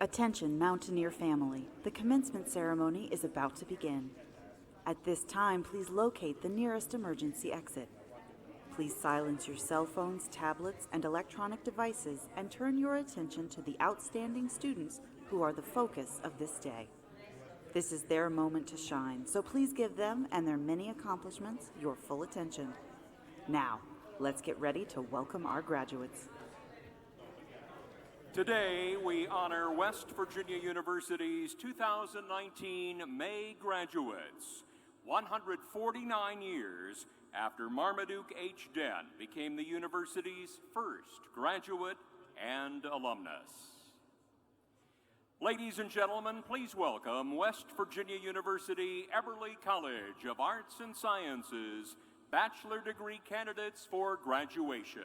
Attention, Mountaineer family. The commencement ceremony is about to begin. At this time, please locate the nearest emergency exit. Please silence your cell phones, tablets, and electronic devices and turn your attention to the outstanding students who are the focus of this day. This is their moment to shine, so please give them and their many accomplishments your full attention. Now, let's get ready to welcome our graduates. Today, we honor West Virginia University's 2019 May graduates, 149 years after Marmaduke H. Dent became the university's first graduate and alumnus. Ladies and gentlemen, please welcome West Virginia University Eberly College of Arts and Sciences bachelor degree candidates for graduation.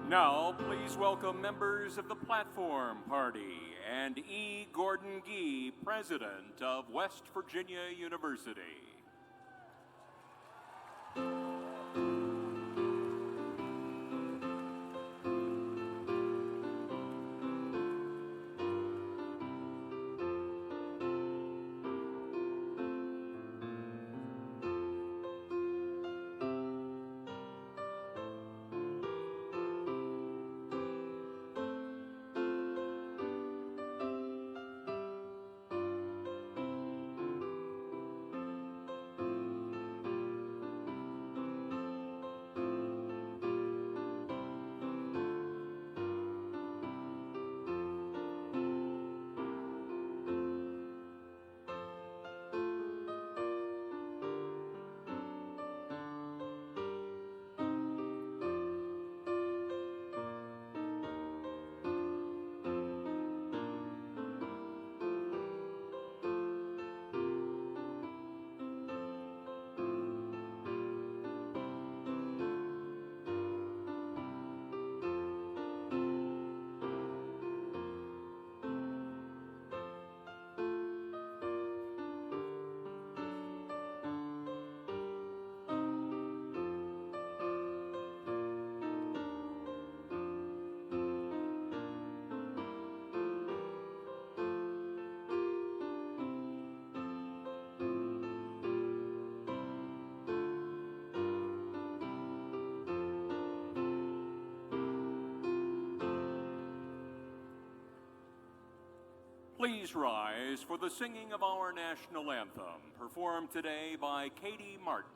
Now, please welcome members of the Platform Party and E. Gordon Gee, President of West Virginia University. Please rise for the singing of our national anthem, performed today by Katie Martin.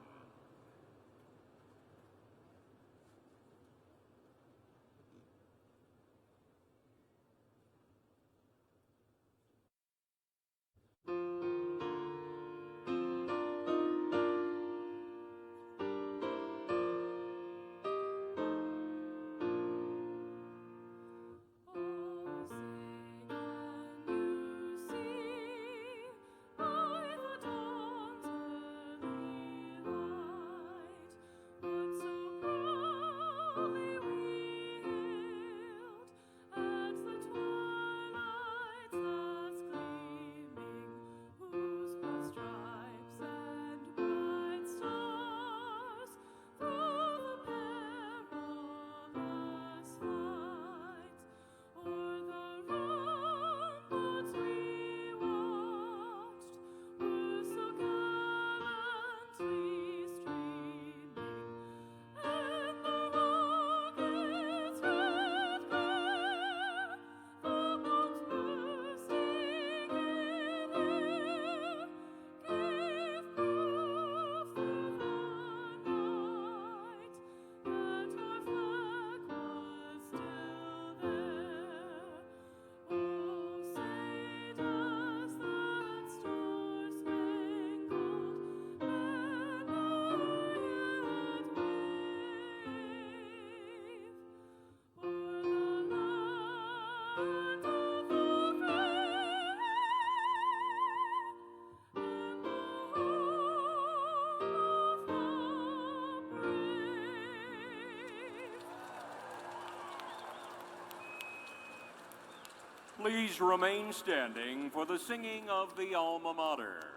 Please remain standing for the singing of the Alma Mater.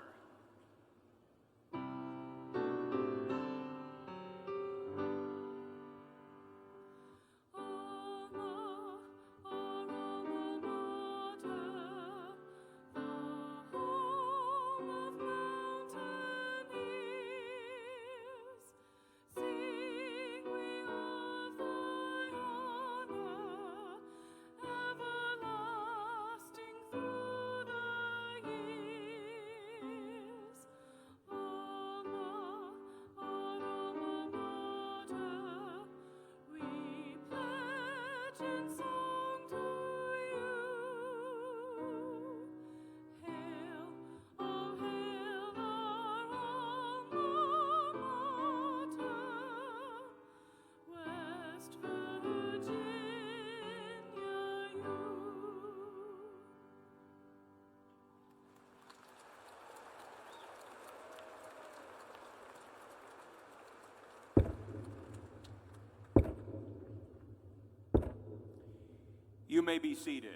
You may be seated.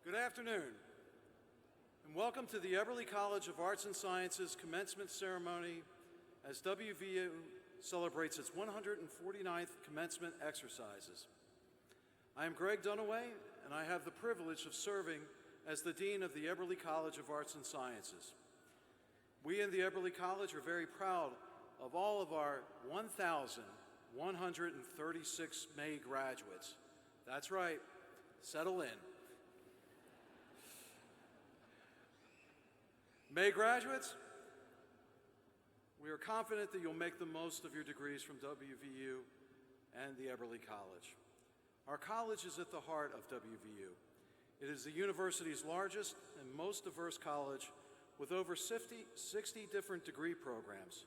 Good afternoon, and welcome to the Eberly College of Arts and Sciences commencement ceremony as WVU celebrates its 149th commencement exercises. I am Greg Dunaway, and I have the privilege of serving as the Dean of the Eberly College of Arts and Sciences. We in the Eberly College are very proud of all of our 1,136 May graduates. That's right, settle in. May graduates, we are confident that you'll make the most of your degrees from WVU and the Eberly College. Our college is at the heart of WVU. It is the university's largest and most diverse college with over 60 different degree programs.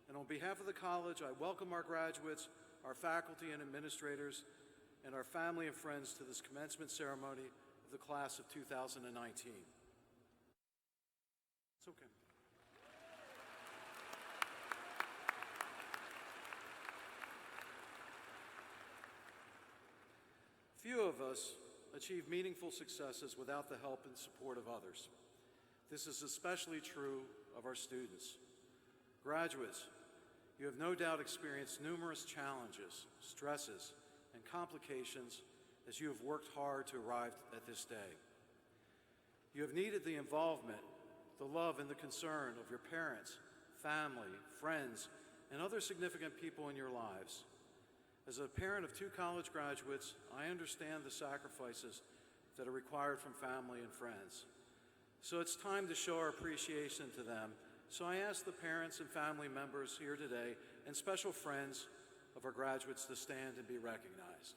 And on behalf of the college, I welcome our graduates, our faculty and administrators, and our family and friends to this commencement ceremony of the class of 2019. It's okay. Few of us achieve meaningful successes without the help and support of others. This is especially true of our students. Graduates, you have no doubt experienced numerous challenges, stresses, and complications as you have worked hard to arrive at this day. You have needed the involvement, the love and the concern of your parents, family, friends, and other significant people in your lives. As a parent of 2 college graduates, I understand the sacrifices that are required from family and friends. So it's time to show our appreciation to them. So I ask the parents and family members here today and special friends of our graduates to stand and be recognized.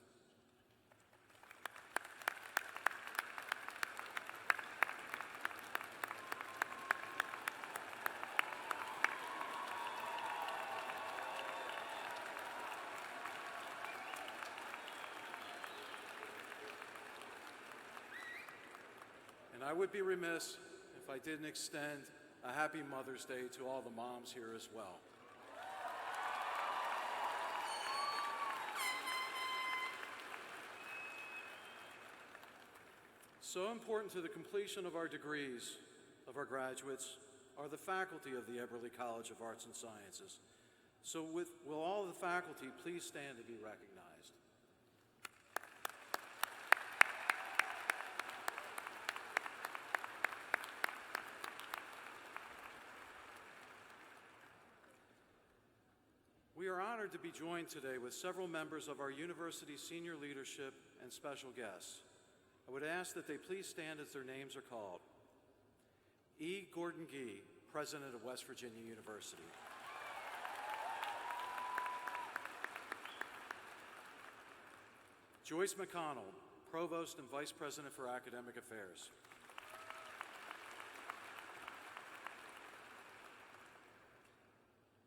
And I would be remiss if I didn't extend a happy Mother's Day to all the moms here as well. So important to the completion of our degrees of our graduates are the faculty of the Eberly College of Arts and Sciences. So will all the faculty please stand to be recognized? We are honored to be joined today with several members of our university's senior leadership and special guests. I would ask that they please stand as their names are called. E. Gordon Gee, President of West Virginia University. Joyce McConnell, Provost and Vice President for Academic Affairs.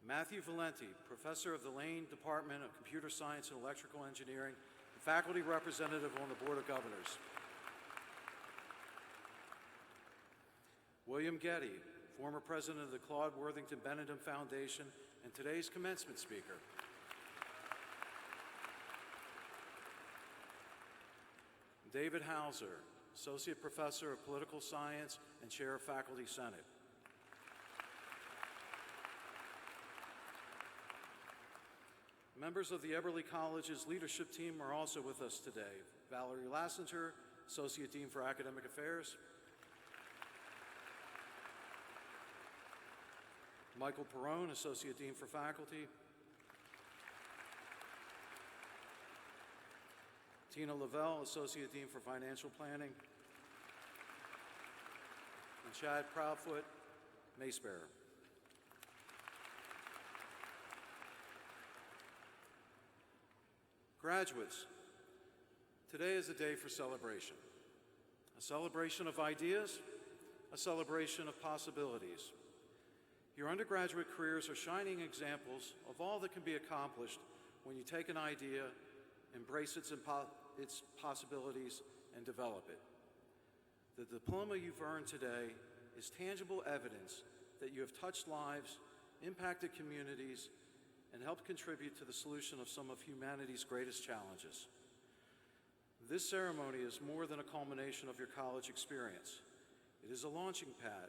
Matthew Valenti, Professor of the Lane Department of Computer Science and Electrical Engineering, and Faculty Representative on the Board of Governors. William Getty, former President of the Claude Worthington Benedum Foundation and today's commencement speaker. David Hauser, Associate Professor of Political Science and Chair of Faculty Senate. Members of the Eberly College's leadership team are also with us today. Valerie Lassinger, Associate Dean for Academic Affairs. Michael Perrone, Associate Dean for Faculty. Tina Lavelle, Associate Dean for Financial Planning. And Chad Proudfoot, Mace Bearer. Graduates, today is a day for celebration. A celebration of ideas, a celebration of possibilities. Your undergraduate careers are shining examples of all that can be accomplished when you take an idea, embrace its possibilities, and develop it. The diploma you've earned today is tangible evidence that you have touched lives, impacted communities, and helped contribute to the solution of some of humanity's greatest challenges. This ceremony is more than a culmination of your college experience. It is a launching pad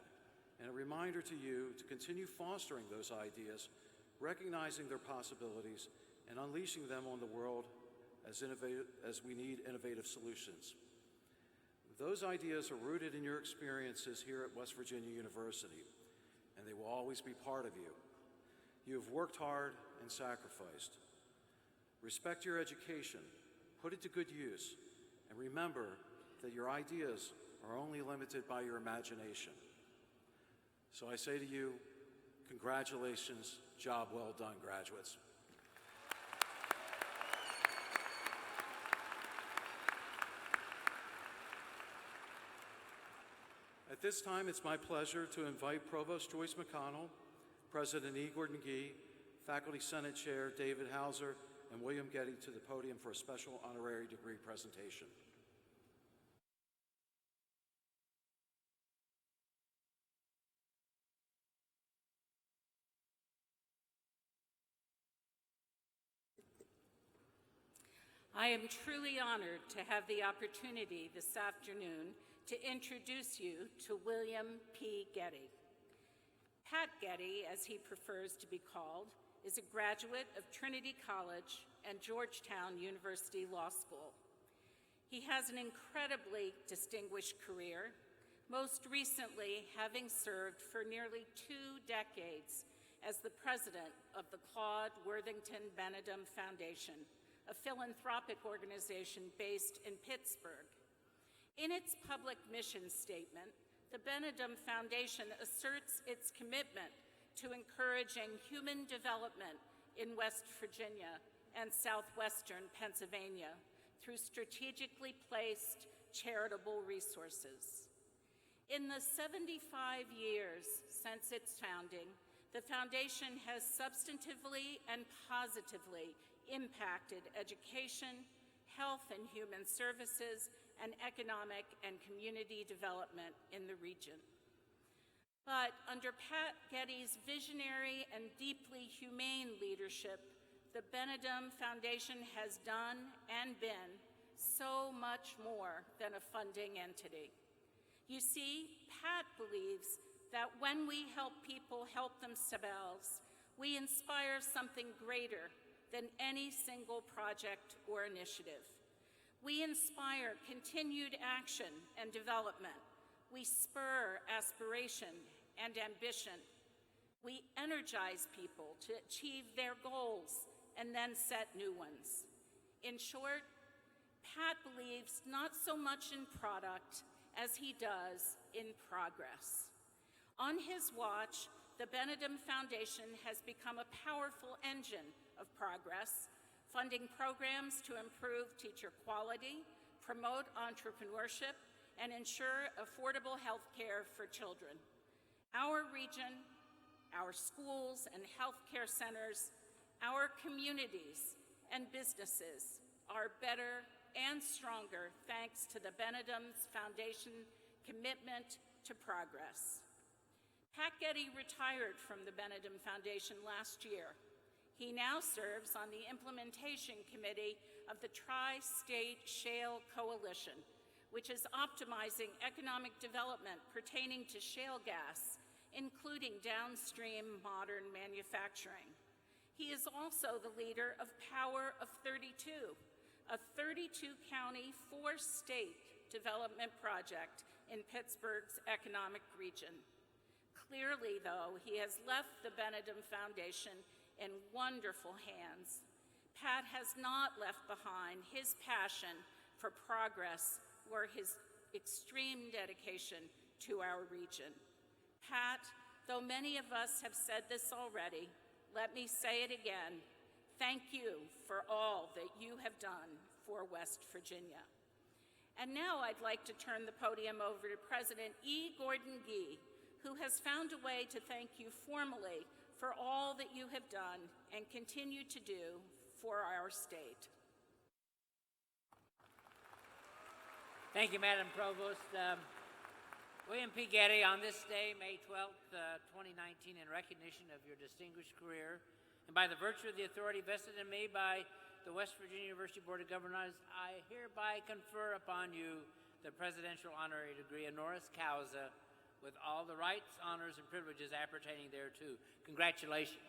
and a reminder to you to continue fostering those ideas, recognizing their possibilities, and unleashing them on the world as we need innovative solutions. Those ideas are rooted in your experiences here at West Virginia University, and they will always be part of you. You have worked hard and sacrificed. Respect your education, put it to good use, and remember that your ideas are only limited by your imagination. So I say to you, congratulations, job well done, graduates. At this time, it's my pleasure to invite Provost Joyce McConnell, President E. Gordon Gee, Faculty Senate Chair David Hauser, and William Getty to the podium for a special honorary degree presentation. I am truly honored to have the opportunity this afternoon to introduce you to William P. Getty. Pat Getty, as he prefers to be called, is a graduate of Trinity College and Georgetown University Law School. He has an incredibly distinguished career, most recently having served for nearly 2 decades as the president of the Claude Worthington Benedum Foundation, a philanthropic organization based in Pittsburgh. In its public mission statement, the Benedum Foundation asserts its commitment to encouraging human development in West Virginia and southwestern Pennsylvania through strategically placed charitable resources. In the 75 years since its founding, the foundation has substantively and positively impacted education, health and human services, and economic and community development in the region. But under Pat Getty's visionary and deeply humane leadership, the Benedum Foundation has done and been so much more than a funding entity. You see, Pat believes that when we help people help themselves, we inspire something greater than any single project or initiative. We inspire continued action and development. We spur aspiration and ambition. We energize people to achieve their goals and then set new ones. In short, Pat believes not so much in product as he does in progress. On his watch, the Benedum Foundation has become a powerful engine of progress, funding programs to improve teacher quality, promote entrepreneurship, and ensure affordable health care for children. Our region, our schools and health care centers, our communities and businesses are better and stronger thanks to the Benedum Foundation commitment to progress. Pat Getty retired from the Benedum Foundation last year. He now serves on the implementation committee of the Tri-State Shale Coalition, which is optimizing economic development pertaining to shale gas, including downstream modern manufacturing. He is also the leader of Power of 32, a 32-county, 4-state development project in Pittsburgh's economic region. Clearly, though, he has left the Benedum Foundation in wonderful hands. Pat has not left behind his passion for progress or his extreme dedication to our region. Pat, though many of us have said this already, let me say it again. Thank you for all that you have done for West Virginia. And now I'd like to turn the podium over to President E. Gordon Gee, who has found a way to thank you formally for all that you have done and continue to do for our state. Thank you, Madam Provost. William P. Getty, on this day, May 12th, 2019, in recognition of your distinguished career, and by the virtue of the authority vested in me by the West Virginia University Board of Governors, I hereby confer upon you the Presidential Honorary Degree honoris causa with all the rights, honors, and privileges appertaining thereto. Congratulations.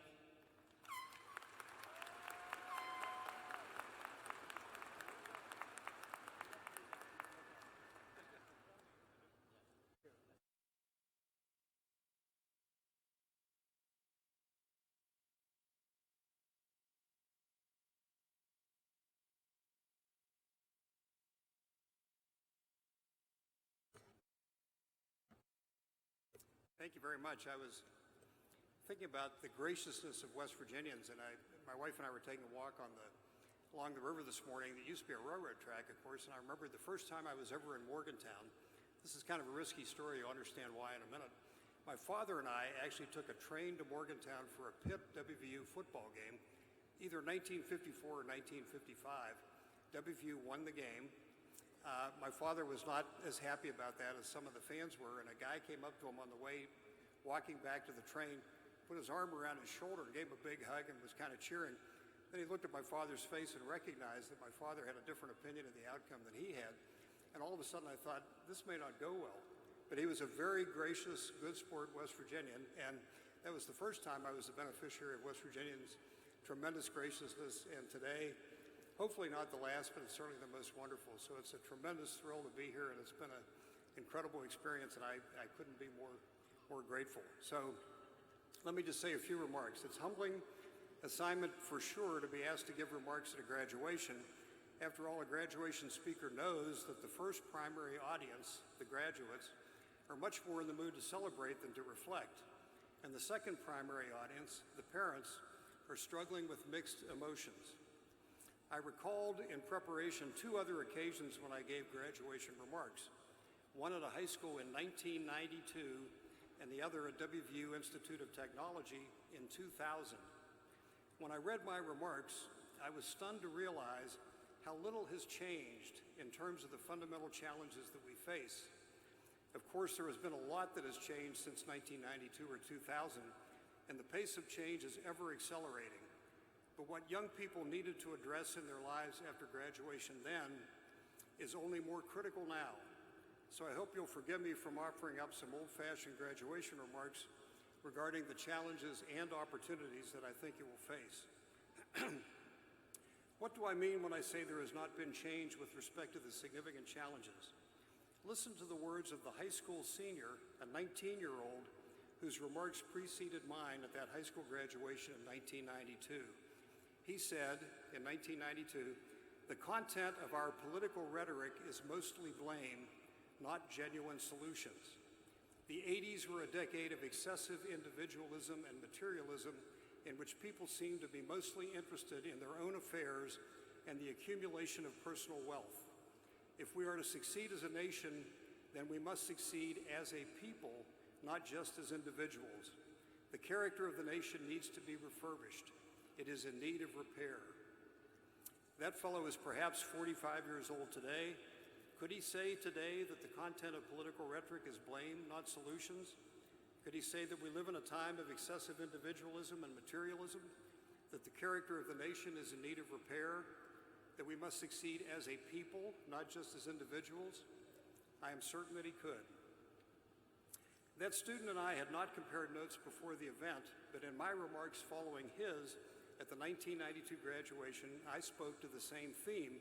Thank you very much. I was thinking about the graciousness of West Virginians, and my wife and I were taking a walk along the river this morning. That used to be a railroad track, of course, and I remember the first time I was ever in Morgantown. This is kind of a risky story. You'll understand why in a minute. My father and I actually took a train to Morgantown for a Pitt WVU football game, either 1954 or 1955. WVU won the game. My father was not as happy about that as some of the fans were, and a guy came up to him on the way, walking back to the train, put his arm around his shoulder and gave him a big hug and was kind of cheering. Then he looked at my father's face and recognized that my father had a different opinion of the outcome than he had. And all of a sudden I thought, this may not go well. But he was a very gracious, good sport West Virginian, and that was the first time I was the beneficiary of West Virginians' tremendous graciousness, and today, hopefully not the last, but it's certainly the most wonderful. So it's a tremendous thrill to be here, and it's been an incredible experience, and I couldn't be more grateful. So let me just say a few remarks. It's a humbling assignment for sure to be asked to give remarks at a graduation. After all, a graduation speaker knows that the first primary audience, the graduates, are much more in the mood to celebrate than to reflect. And the second primary audience, the parents, are struggling with mixed emotions. I recalled in preparation two other occasions when I gave graduation remarks, one at a high school in 1992 and the other at WVU Institute of Technology in 2000. When I read my remarks, I was stunned to realize how little has changed in terms of the fundamental challenges that we face. Of course, there has been a lot that has changed since 1992 or 2000, and the pace of change is ever accelerating. But what young people needed to address in their lives after graduation then is only more critical now. So I hope you'll forgive me from offering up some old-fashioned graduation remarks regarding the challenges and opportunities that I think you will face. What do I mean when I say there has not been change with respect to the significant challenges? Listen to the words of the high school senior, a 19-year-old, whose remarks preceded mine at that high school graduation in 1992. He said in 1992, "The content of our political rhetoric is mostly blame, not genuine solutions. The 80s were a decade of excessive individualism and materialism in which people seemed to be mostly interested in their own affairs and the accumulation of personal wealth. If we are to succeed as a nation, then we must succeed as a people, not just as individuals. The character of the nation needs to be refurbished. It is in need of repair." That fellow is perhaps 45 years old today. Could he say today that the content of political rhetoric is blame, not solutions? Could he say that we live in a time of excessive individualism and materialism, that the character of the nation is in need of repair, that we must succeed as a people, not just as individuals? I am certain that he could. That student and I had not compared notes before the event, but in my remarks following his at the 1992 graduation, I spoke to the same theme,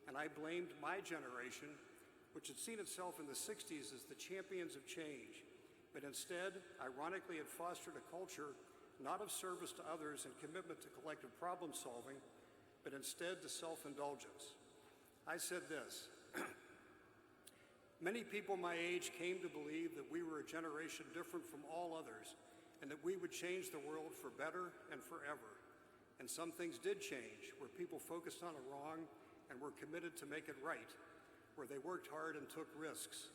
and I blamed my generation, which had seen itself in the 60s as the champions of change, but instead, ironically, had fostered a culture not of service to others and commitment to collective problem solving, but instead to self-indulgence. I said this: "Many people my age came to believe that we were a generation different from all others and that we would change the world for better and forever. And some things did change, where people focused on a wrong and were committed to make it right, where they worked hard and took risks.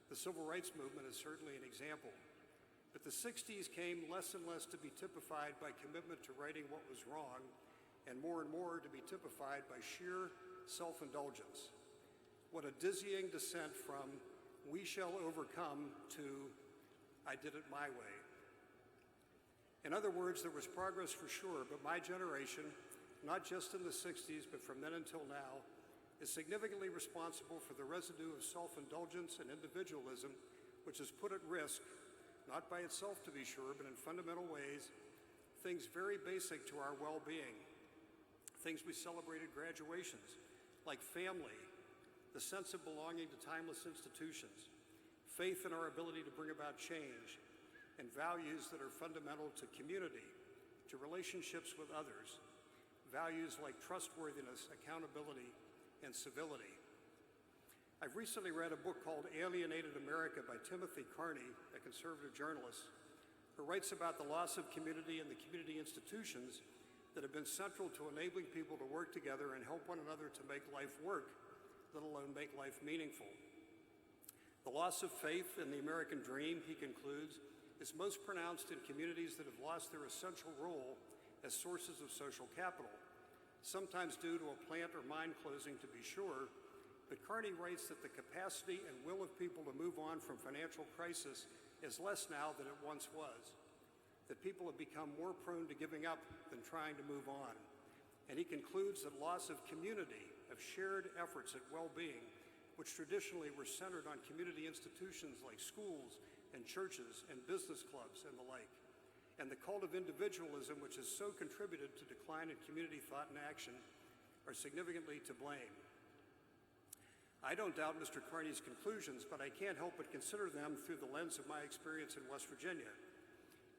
The civil rights movement is certainly an example. But the 60s came less and less to be typified by commitment to righting what was wrong and more to be typified by sheer self-indulgence. What a dizzying descent from "we shall overcome" to "I did it my way." In other words, there was progress for sure, but my generation, not just in the 60s, but from then until now, is significantly responsible for the residue of self-indulgence and individualism, which has put at risk, not by itself to be sure, but in fundamental ways, things very basic to our well-being. Things we celebrated graduations, like family, the sense of belonging to timeless institutions, faith in our ability to bring about change, and values that are fundamental to community, to relationships with others, values like trustworthiness, accountability, and civility. I've recently read a book called Alienated America by Timothy Carney, a conservative journalist, who writes about the loss of community and the community institutions that have been central to enabling people to work together and help one another to make life work, let alone make life meaningful. The loss of faith in the American dream, he concludes, is most pronounced in communities that have lost their essential role as sources of social capital, sometimes due to a plant or mine closing, to be sure, but Carney writes that the capacity and will of people to move on from financial crisis is less now than it once was, that people have become more prone to giving up than trying to move on. And he concludes that loss of community, of shared efforts at well-being, which traditionally were centered on community institutions like schools and churches and business clubs and the like, and the cult of individualism, which has so contributed to decline in community thought and action, are significantly to blame. I don't doubt Mr. Carney's conclusions, but I can't help but consider them through the lens of my experience in West Virginia.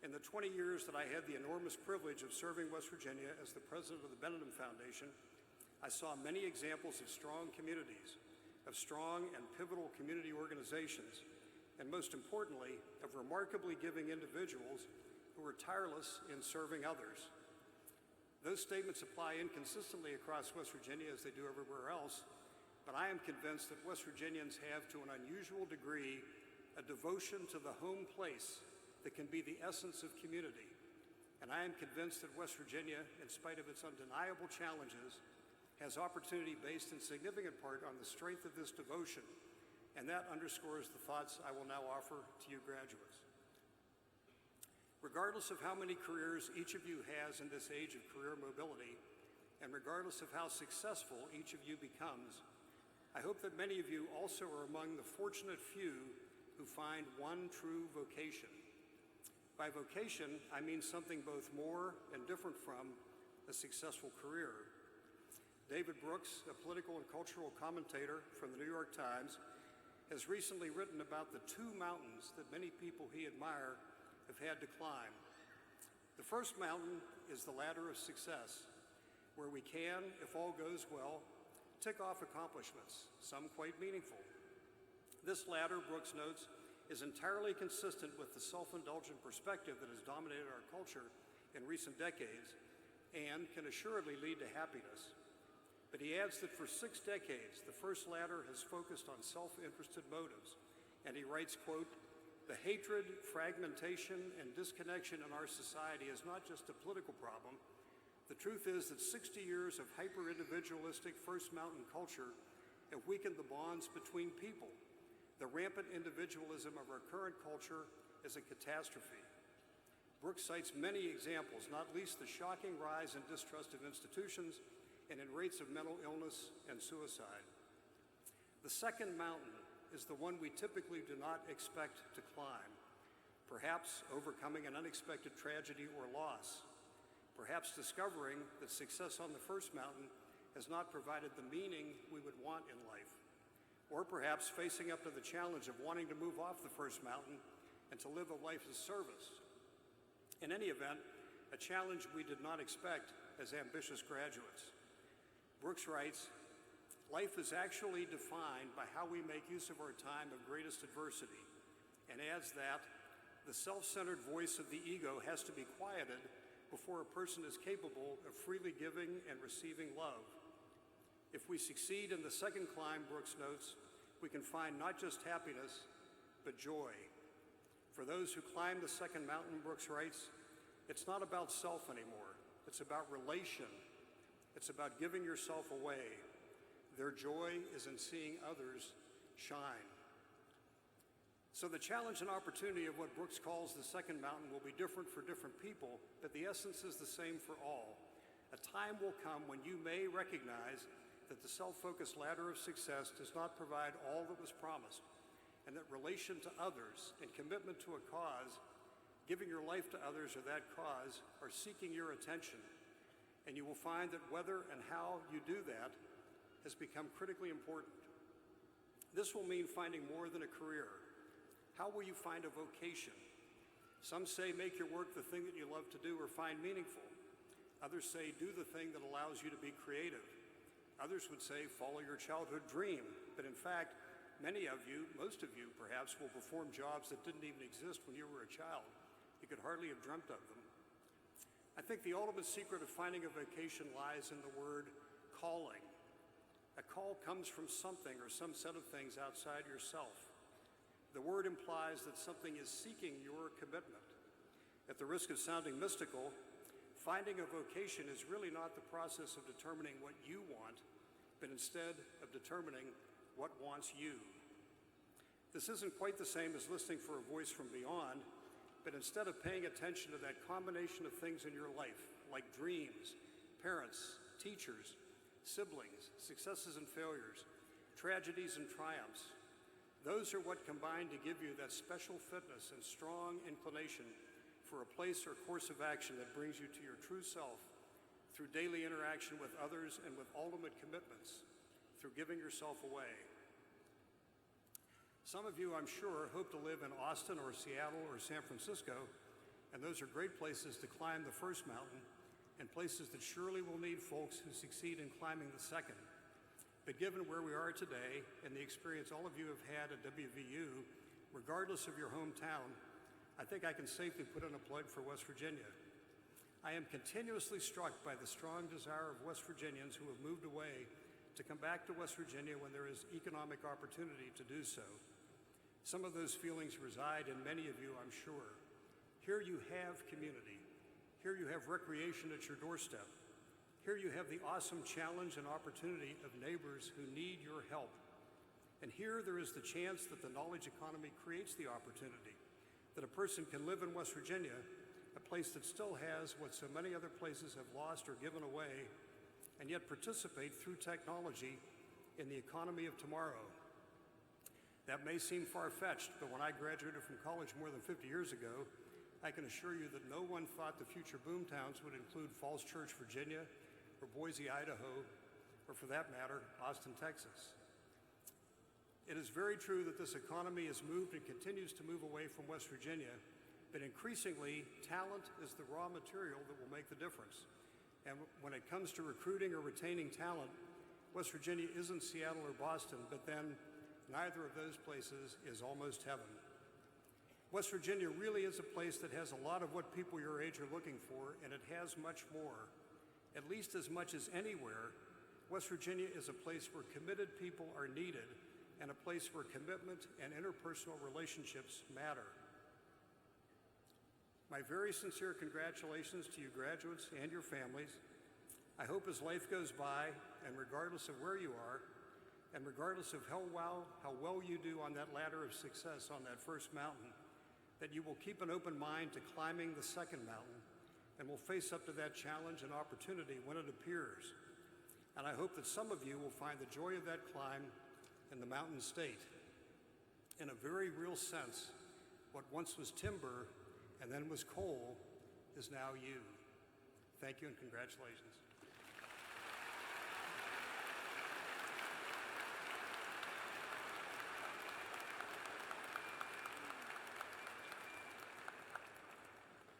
In the 20 years that I had the enormous privilege of serving West Virginia as the president of the Benedum Foundation, I saw many examples of strong communities, of strong and pivotal community organizations, and most importantly, of remarkably giving individuals who were tireless in serving others. Those statements apply inconsistently across West Virginia as they do everywhere else, but I am convinced that West Virginians have, to an unusual degree, a devotion to the home place that can be the essence of community. And I am convinced that West Virginia, in spite of its undeniable challenges, has opportunity based in significant part on the strength of this devotion, and that underscores the thoughts I will now offer to you graduates. Regardless of how many careers each of you has in this age of career mobility, and regardless of how successful each of you becomes, I hope that many of you also are among the fortunate few who find one true vocation. By vocation, I mean something both more and different from a successful career. David Brooks, a political and cultural commentator from the New York Times, has recently written about the two mountains that many people he admire have had to climb. The first mountain is the ladder of success, where we can, if all goes well, tick off accomplishments, some quite meaningful. This ladder, Brooks notes, is entirely consistent with the self-indulgent perspective that has dominated our culture in recent decades and can assuredly lead to happiness. But he adds that for 6 decades, the first ladder has focused on self-interested motives, and he writes, quote, "The hatred, fragmentation, and disconnection in our society is not just a political problem. The truth is that 60 years of hyper-individualistic First Mountain culture have weakened the bonds between people. The rampant individualism of our current culture is a catastrophe." Brooks cites many examples, not least the shocking rise in distrust of institutions and in rates of mental illness and suicide. The second mountain is the one we typically do not expect to climb, perhaps overcoming an unexpected tragedy or loss, perhaps discovering that success on the first mountain has not provided the meaning we would want in life, or perhaps facing up to the challenge of wanting to move off the first mountain and to live a life of service. In any event, a challenge we did not expect as ambitious graduates. Brooks writes, "Life is actually defined by how we make use of our time of greatest adversity," and adds that the self-centered voice of the ego has to be quieted before a person is capable of freely giving and receiving love. If we succeed in the second climb, Brooks notes, we can find not just happiness, but joy. For those who climb the second mountain, Brooks writes, it's not about self anymore. It's about relation It's about giving yourself away. Their joy is in seeing others shine. So the challenge and opportunity of what Brooks calls the second mountain will be different for different people, but the essence is the same for all. A time will come when you may recognize that the self-focused ladder of success does not provide all that was promised, and that relation to others and commitment to a cause, giving your life to others or that cause, are seeking your attention. And you will find that whether and how you do that has become critically important. This will mean finding more than a career. How will you find a vocation? Some say make your work the thing that you love to do or find meaningful. Others say do the thing that allows you to be creative. Others would say follow your childhood dream. But in fact, many of you, most of you perhaps, will perform jobs that didn't even exist when you were a child. You could hardly have dreamt of them. I think the ultimate secret of finding a vocation lies in the word calling. A call comes from something or some set of things outside yourself. The word implies that something is seeking your commitment. At the risk of sounding mystical, finding a vocation is really not the process of determining what you want, but instead of determining what wants you. This isn't quite the same as listening for a voice from beyond, but instead of paying attention to that combination of things in your life, like dreams, parents, teachers, siblings, successes and failures, tragedies and triumphs, those are what combine to give you that special fitness and strong inclination for a place or course of action that brings you to your true self through daily interaction with others and with ultimate commitments, through giving yourself away. Some of you, I'm sure, hope to live in Austin or Seattle or San Francisco, and those are great places to climb the first mountain and places that surely will need folks who succeed in climbing the second. But given where we are today and the experience all of you have had at WVU, regardless of your hometown, I think I can safely put in a plug for West Virginia. I am continuously struck by the strong desire of West Virginians who have moved away to come back to West Virginia when there is economic opportunity to do so. Some of those feelings reside in many of you, I'm sure. Here you have community. Here you have recreation at your doorstep. Here you have the awesome challenge and opportunity of neighbors who need your help. And here there is the chance that the knowledge economy creates the opportunity, that a person can live in West Virginia, a place that still has what so many other places have lost or given away, and yet participate through technology in the economy of tomorrow. That may seem far-fetched, but when I graduated from college more than 50 years ago, I can assure you that no one thought the future boomtowns would include Falls Church, Virginia, or Boise, Idaho, or for that matter, Austin, Texas. It is very true that this economy has moved and continues to move away from West Virginia, but increasingly, talent is the raw material that will make the difference. And when it comes to recruiting or retaining talent, West Virginia isn't Seattle or Boston, but then neither of those places is almost heaven. West Virginia really is a place that has a lot of what people your age are looking for, and it has much more. At least as much as anywhere, West Virginia is a place where committed people are needed and a place where commitment and interpersonal relationships matter. My very sincere congratulations to you graduates and your families. I hope as life goes by, and regardless of where you are, and regardless of how well you do on that ladder of success on that first mountain, that you will keep an open mind to climbing the second mountain and will face up to that challenge and opportunity when it appears. And I hope that some of you will find the joy of that climb in the mountain state. In a very real sense, what once was timber and then was coal is now you. Thank you and congratulations.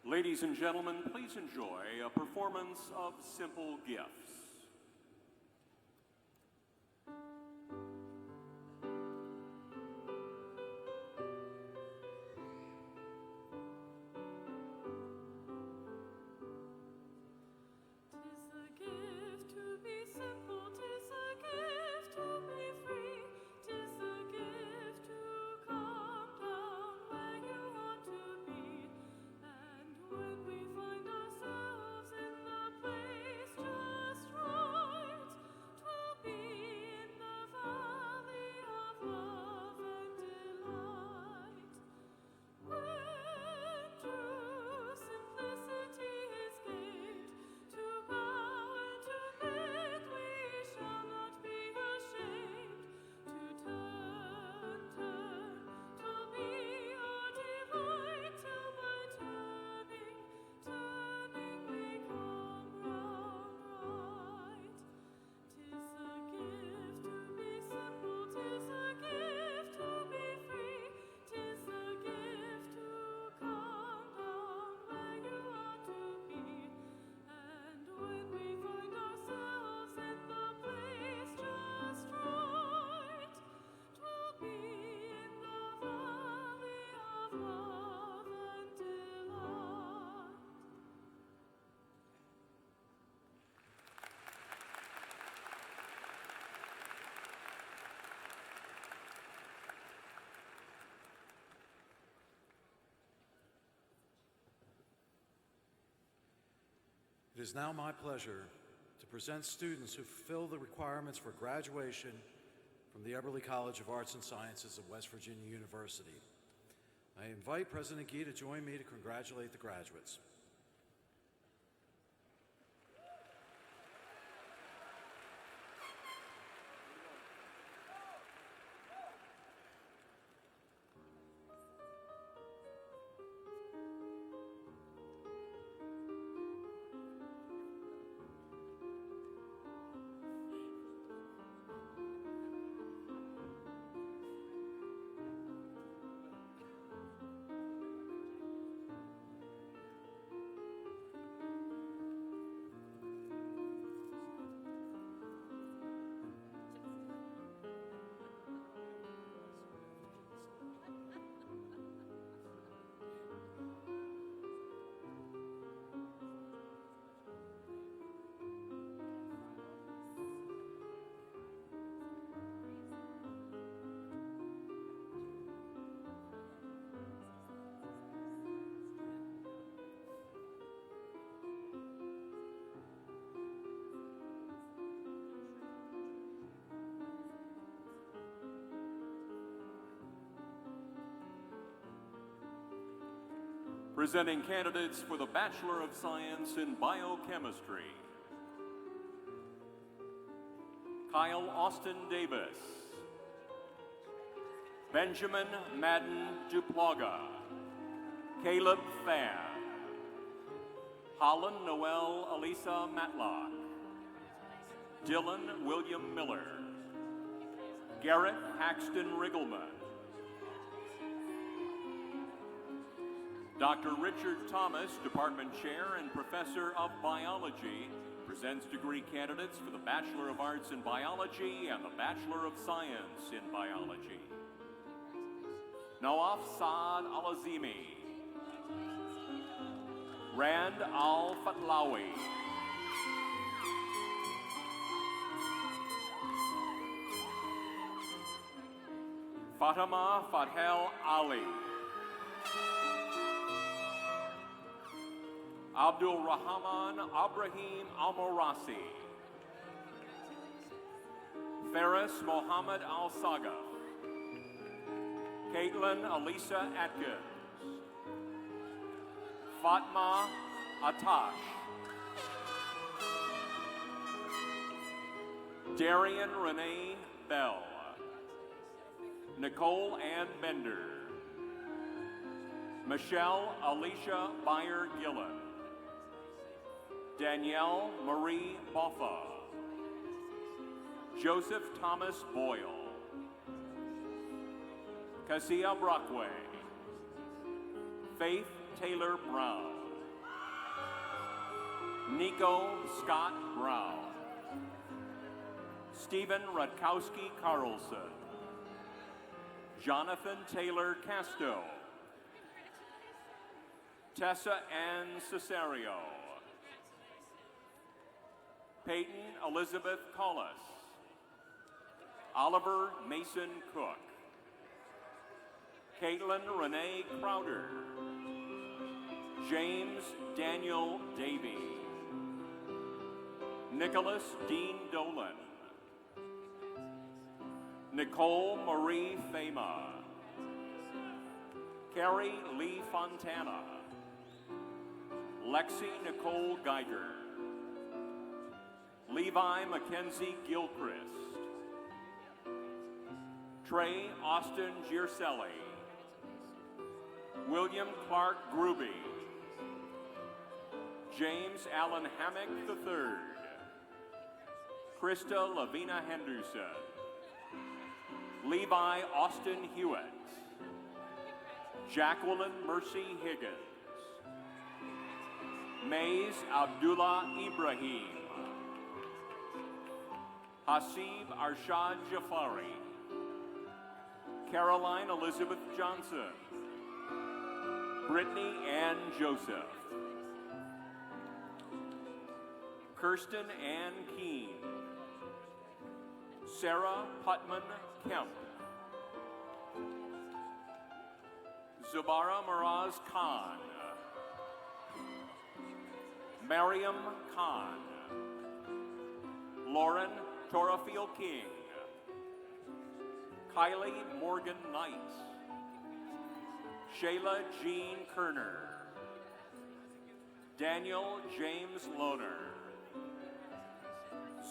Ladies and gentlemen, please enjoy a performance of Simple Gifts. When we find ourselves in the place just right. is now my pleasure to present students who fulfill the requirements for graduation from the Eberly College of Arts and Sciences of West Virginia University. I invite President Gee to join me to congratulate the graduates. Presenting candidates for the Bachelor of Science in Biochemistry: Kyle Austin Davis, Benjamin Madden Duplaga, Caleb Phan, Holland Noel Elisa Matlock, Dylan William Miller, Garrett Paxton Riggleman, Dr. Richard Thomas, Department Chair and Professor of Biology, presents degree candidates for the Bachelor of Arts in Biology and the Bachelor of Science in Biology. Nawaf Saad Al-Azimi, Rand Al-Fatlawi, Fatima Fathel Ali, Abdul Rahman Abrahim Almorasi, Faris Mohammed Al-Saga, Caitlin Elisa Atkins, Fatma Atash, Darian Renee Bell, Nicole Ann Bender, Michelle Alicia Beyer Gillen, Danielle Marie Boffa, Joseph Thomas Boyle, Cassia Brockway, Faith Taylor Brown, Nico Scott Brown, Stephen Rutkowski Carlson, Jonathan Taylor Casto, Tessa Ann Cesario, Peyton Elizabeth Collis, Oliver Mason Cook, Caitlin Renee Crowder, James Daniel Davey, Nicholas Dean Dolan, Nicole Marie Fama, Carrie Lee Fontana, Lexi Nicole Geiger, Levi Mackenzie Gilchrist, Trey Austin Gierselli, William Clark Gruby, James Allen Hammock III, Krista Lavina Henderson, Levi Austin Hewitt, Jacqueline Mercy Higgins, Mays Abdullah Ibrahim, Hasib Arshad Jafari, Caroline Elizabeth Johnson, Brittany Ann Joseph, Kirsten Ann Keene, Sarah Putman Kemp, Zubara Miraz Khan, Mariam Khan, Lauren Torafield King, Kylie Morgan Knight, Shayla Jean Kerner, Daniel James Lohner,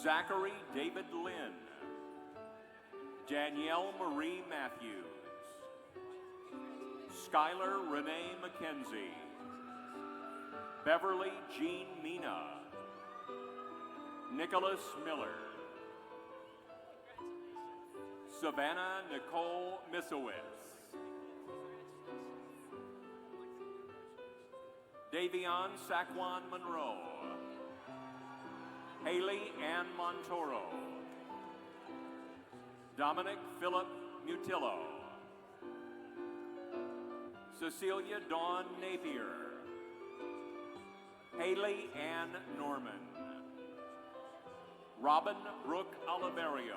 Zachary David Lynn, Danielle Marie Matthews, Skylar Renee McKenzie, Beverly Jean Mina, Nicholas Miller, Savannah Nicole Misowitz, Davion Saquon Monroe, Haley Ann Montoro, Dominic Philip Mutillo, Cecilia Dawn Napier, Haley Ann Norman, Robin Brooke Oliverio,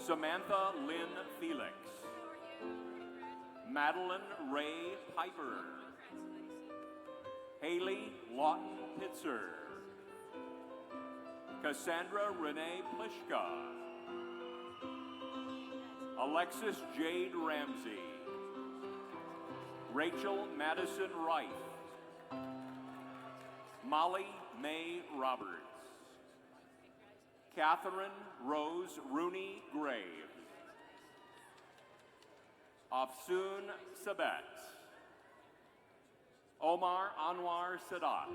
Samantha Lynn Felix, Madeline Ray Piper, Haley Lawton Pitzer, Cassandra Renee Plishka, Alexis Jade Ramsey, Rachel Madison Wright, Molly May Roberts, Catherine Rose Rooney Graves, Afsoon Sabet, Omar Anwar Sadat,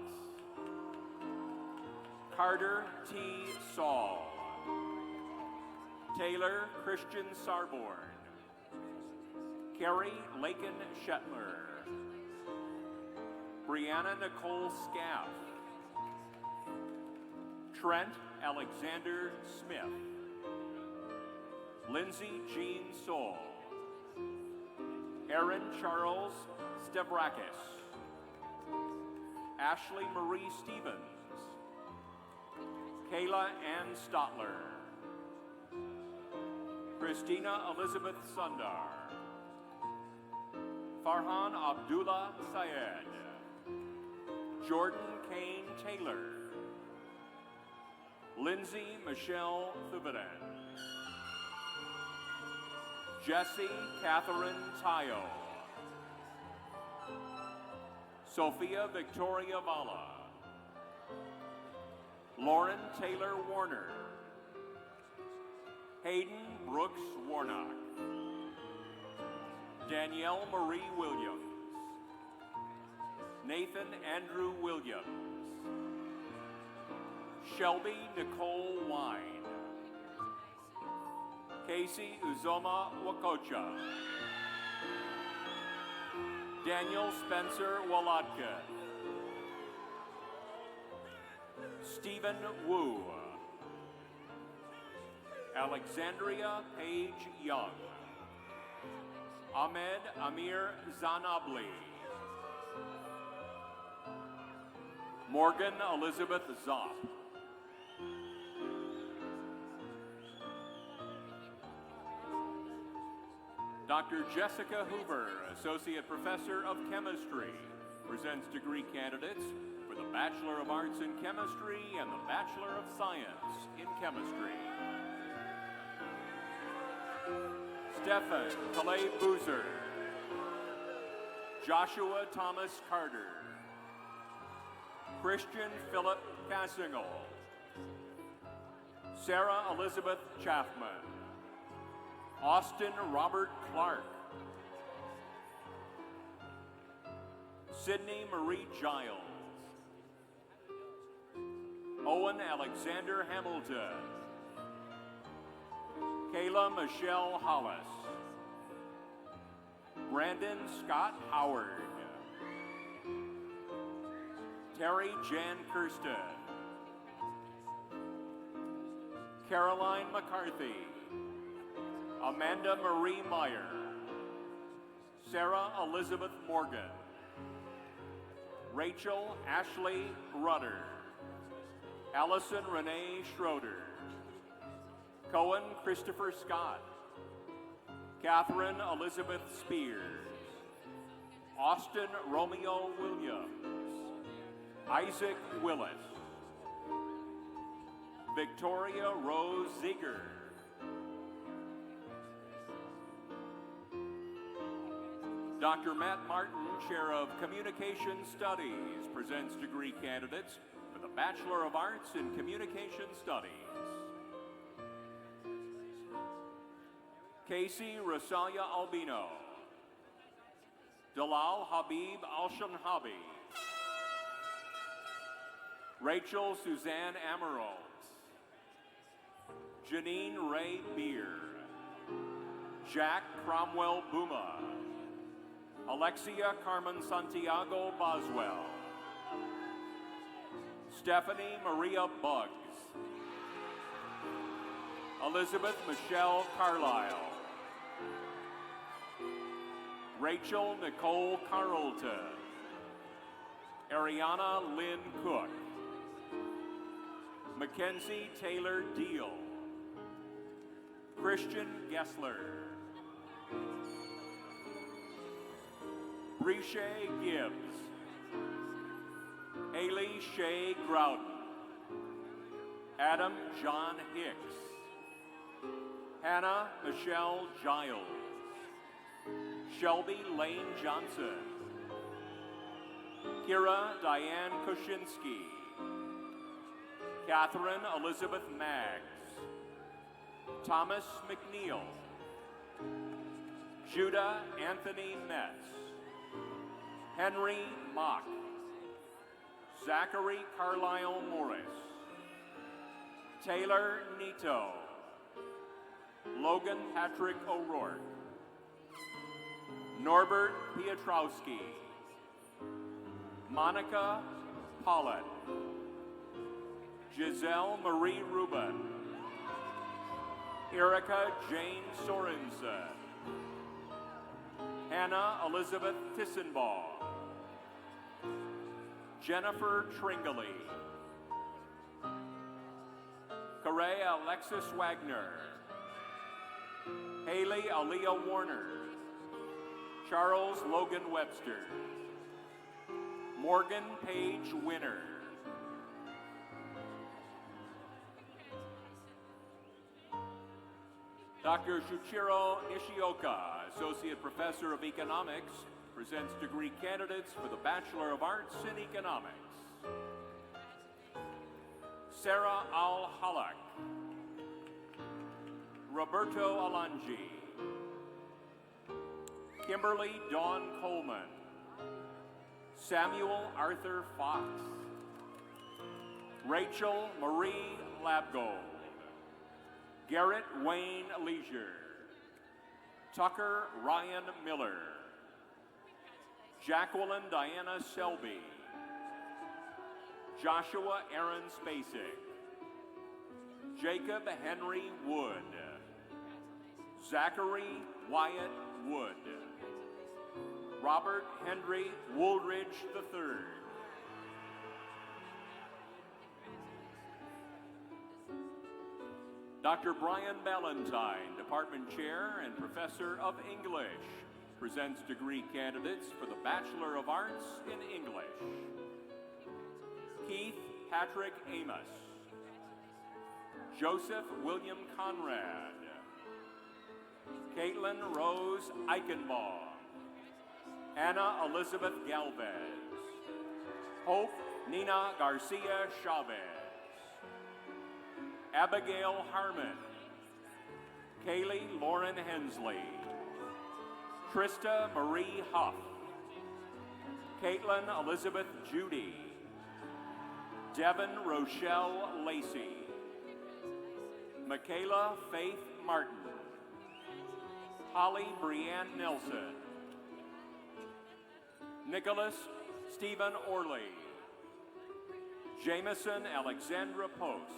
Carter T. Saul, Taylor Christian Sarborn, Carrie Lakin Shetler, Brianna Nicole Scaff, Trent Alexander Smith, Lindsay Jean Soul, Aaron Charles Stavrakis, Ashley Marie Stevens, Kayla Ann Stotler, Christina Elizabeth Sundar, Farhan Abdullah Syed, Jordan Kane Taylor, Lindsay Michelle Thubaden, Jessie Catherine Tayo, Sophia Victoria Valla, Lauren Taylor Warner, Hayden Brooks Warnock, Danielle Marie Williams, Nathan Andrew Williams, Shelby Nicole Wine, Casey Uzoma Wakocha, Daniel Spencer Walatka, Stephen Wu, Alexandria Page Young, Ahmed Amir Zanabli, Morgan Elizabeth Zopp, Dr. Jessica Hoover, Associate Professor of Chemistry, presents degree candidates for the Bachelor of Arts in Chemistry and the Bachelor of Science in Chemistry. Stefan Calais Boozer, Joshua Thomas Carter, Christian Philip Cassingle, Sarah Elizabeth Chaffman, Austin Robert Clark, Sydney Marie Giles, Owen Alexander Hamilton, Kayla Michelle Hollis, Brandon Scott Howard, Terry Jan Kirsten, Caroline McCarthy, Amanda Marie Meyer, Sarah Elizabeth Morgan, Rachel Ashley Rudder, Allison Renee Schroeder, Cohen Christopher Scott, Catherine Elizabeth Spears, Austin Romeo Williams, Isaac Willis. Victoria Rose Ziegler. Dr. Matt Martin, Chair of Communication Studies, presents degree candidates for the Bachelor of Arts in Communication Studies. Casey Rosalia Albino. Dalal Habib Alshanhabi. Rachel Suzanne Amaros. Janine Ray Beer. Jack Cromwell Buma. Alexia Carmen Santiago Boswell. Stephanie Maria Buggs. Elizabeth Michelle Carlisle. Rachel Nicole Carlton. Ariana Lynn Cook. Mackenzie Taylor Deal. Christian Gessler. Briche Gibbs. Haley Shea Groudon. Adam John Hicks. Hannah Michelle Giles. Shelby Lane Johnson. Kira Diane Kuczynski. Catherine Elizabeth Maggs. Thomas McNeil. Judah Anthony Metz. Henry Mock. Zachary Carlisle Morris. Taylor Nito. Logan Patrick O'Rourke. Norbert Piotrowski. Monica Pollitt. Giselle Marie Rubin. Erica Jane Sorensen. Hannah Elizabeth Tissenbaugh. Jennifer Tringley. Correa Alexis Wagner. Haley Aaliyah Warner. Charles Logan Webster. Morgan Page Winner. Dr. Shuichiro Nishioka, Associate Professor of Economics, presents degree candidates for the Bachelor of Arts in Economics. Sarah Al-Halak. Roberto Alangi. Kimberly Dawn Coleman. Samuel Arthur Fox. Rachel Marie Labgold. Garrett Wayne Leisure. Tucker Ryan Miller. Jacqueline Diana Selby. Joshua Aaron Spacek. Jacob Henry Wood. Zachary Wyatt Wood. Robert Henry Woolridge III. Dr. Brian Ballantyne, Department Chair and Professor of English, presents degree candidates for the Bachelor of Arts in English. Keith Patrick Amos. Joseph William Conrad. Caitlin Rose Eichenbaum. Anna Elizabeth Galvez. Hope Nina Garcia Chavez. Abigail Harmon. Kaylee Lauren Hensley. Trista Marie Huff. Caitlin Elizabeth Judy. Devin Rochelle Lacey. Michaela Faith Martin. Holly Brianne Nelson. Nicholas Stephen Orley. Jameson Alexandra Post.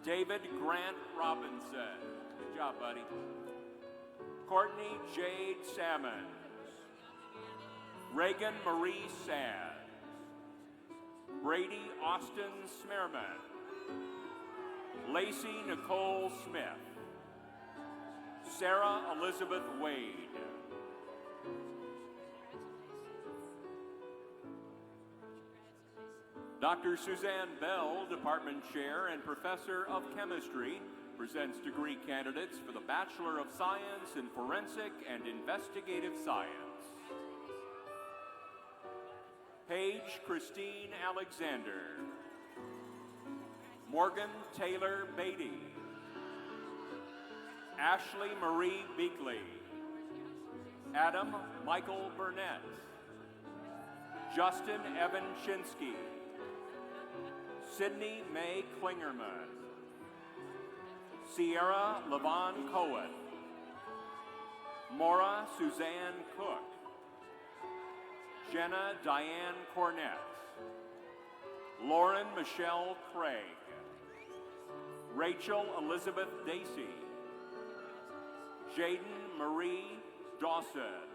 David Grant Robinson. Good job, buddy. Courtney Jade Sammons. Reagan Marie Sands. Brady Austin Smerman. Lacey Nicole Smith. Sarah Elizabeth Wade. Dr. Suzanne Bell, Department Chair and Professor of Chemistry, presents degree candidates for the Bachelor of Science in Forensic and Investigative Science. Paige Christine Alexander. Morgan Taylor Beatty. Ashley Marie Beakley. Adam Michael Burnett. Justin Evan Shinsky. Sydney Mae Klingerman. Sierra Levon Cohen. Maura Suzanne Cook. Jenna Diane Cornett. Lauren Michelle Craig. Rachel Elizabeth Dacey. Jaden Marie Dawson.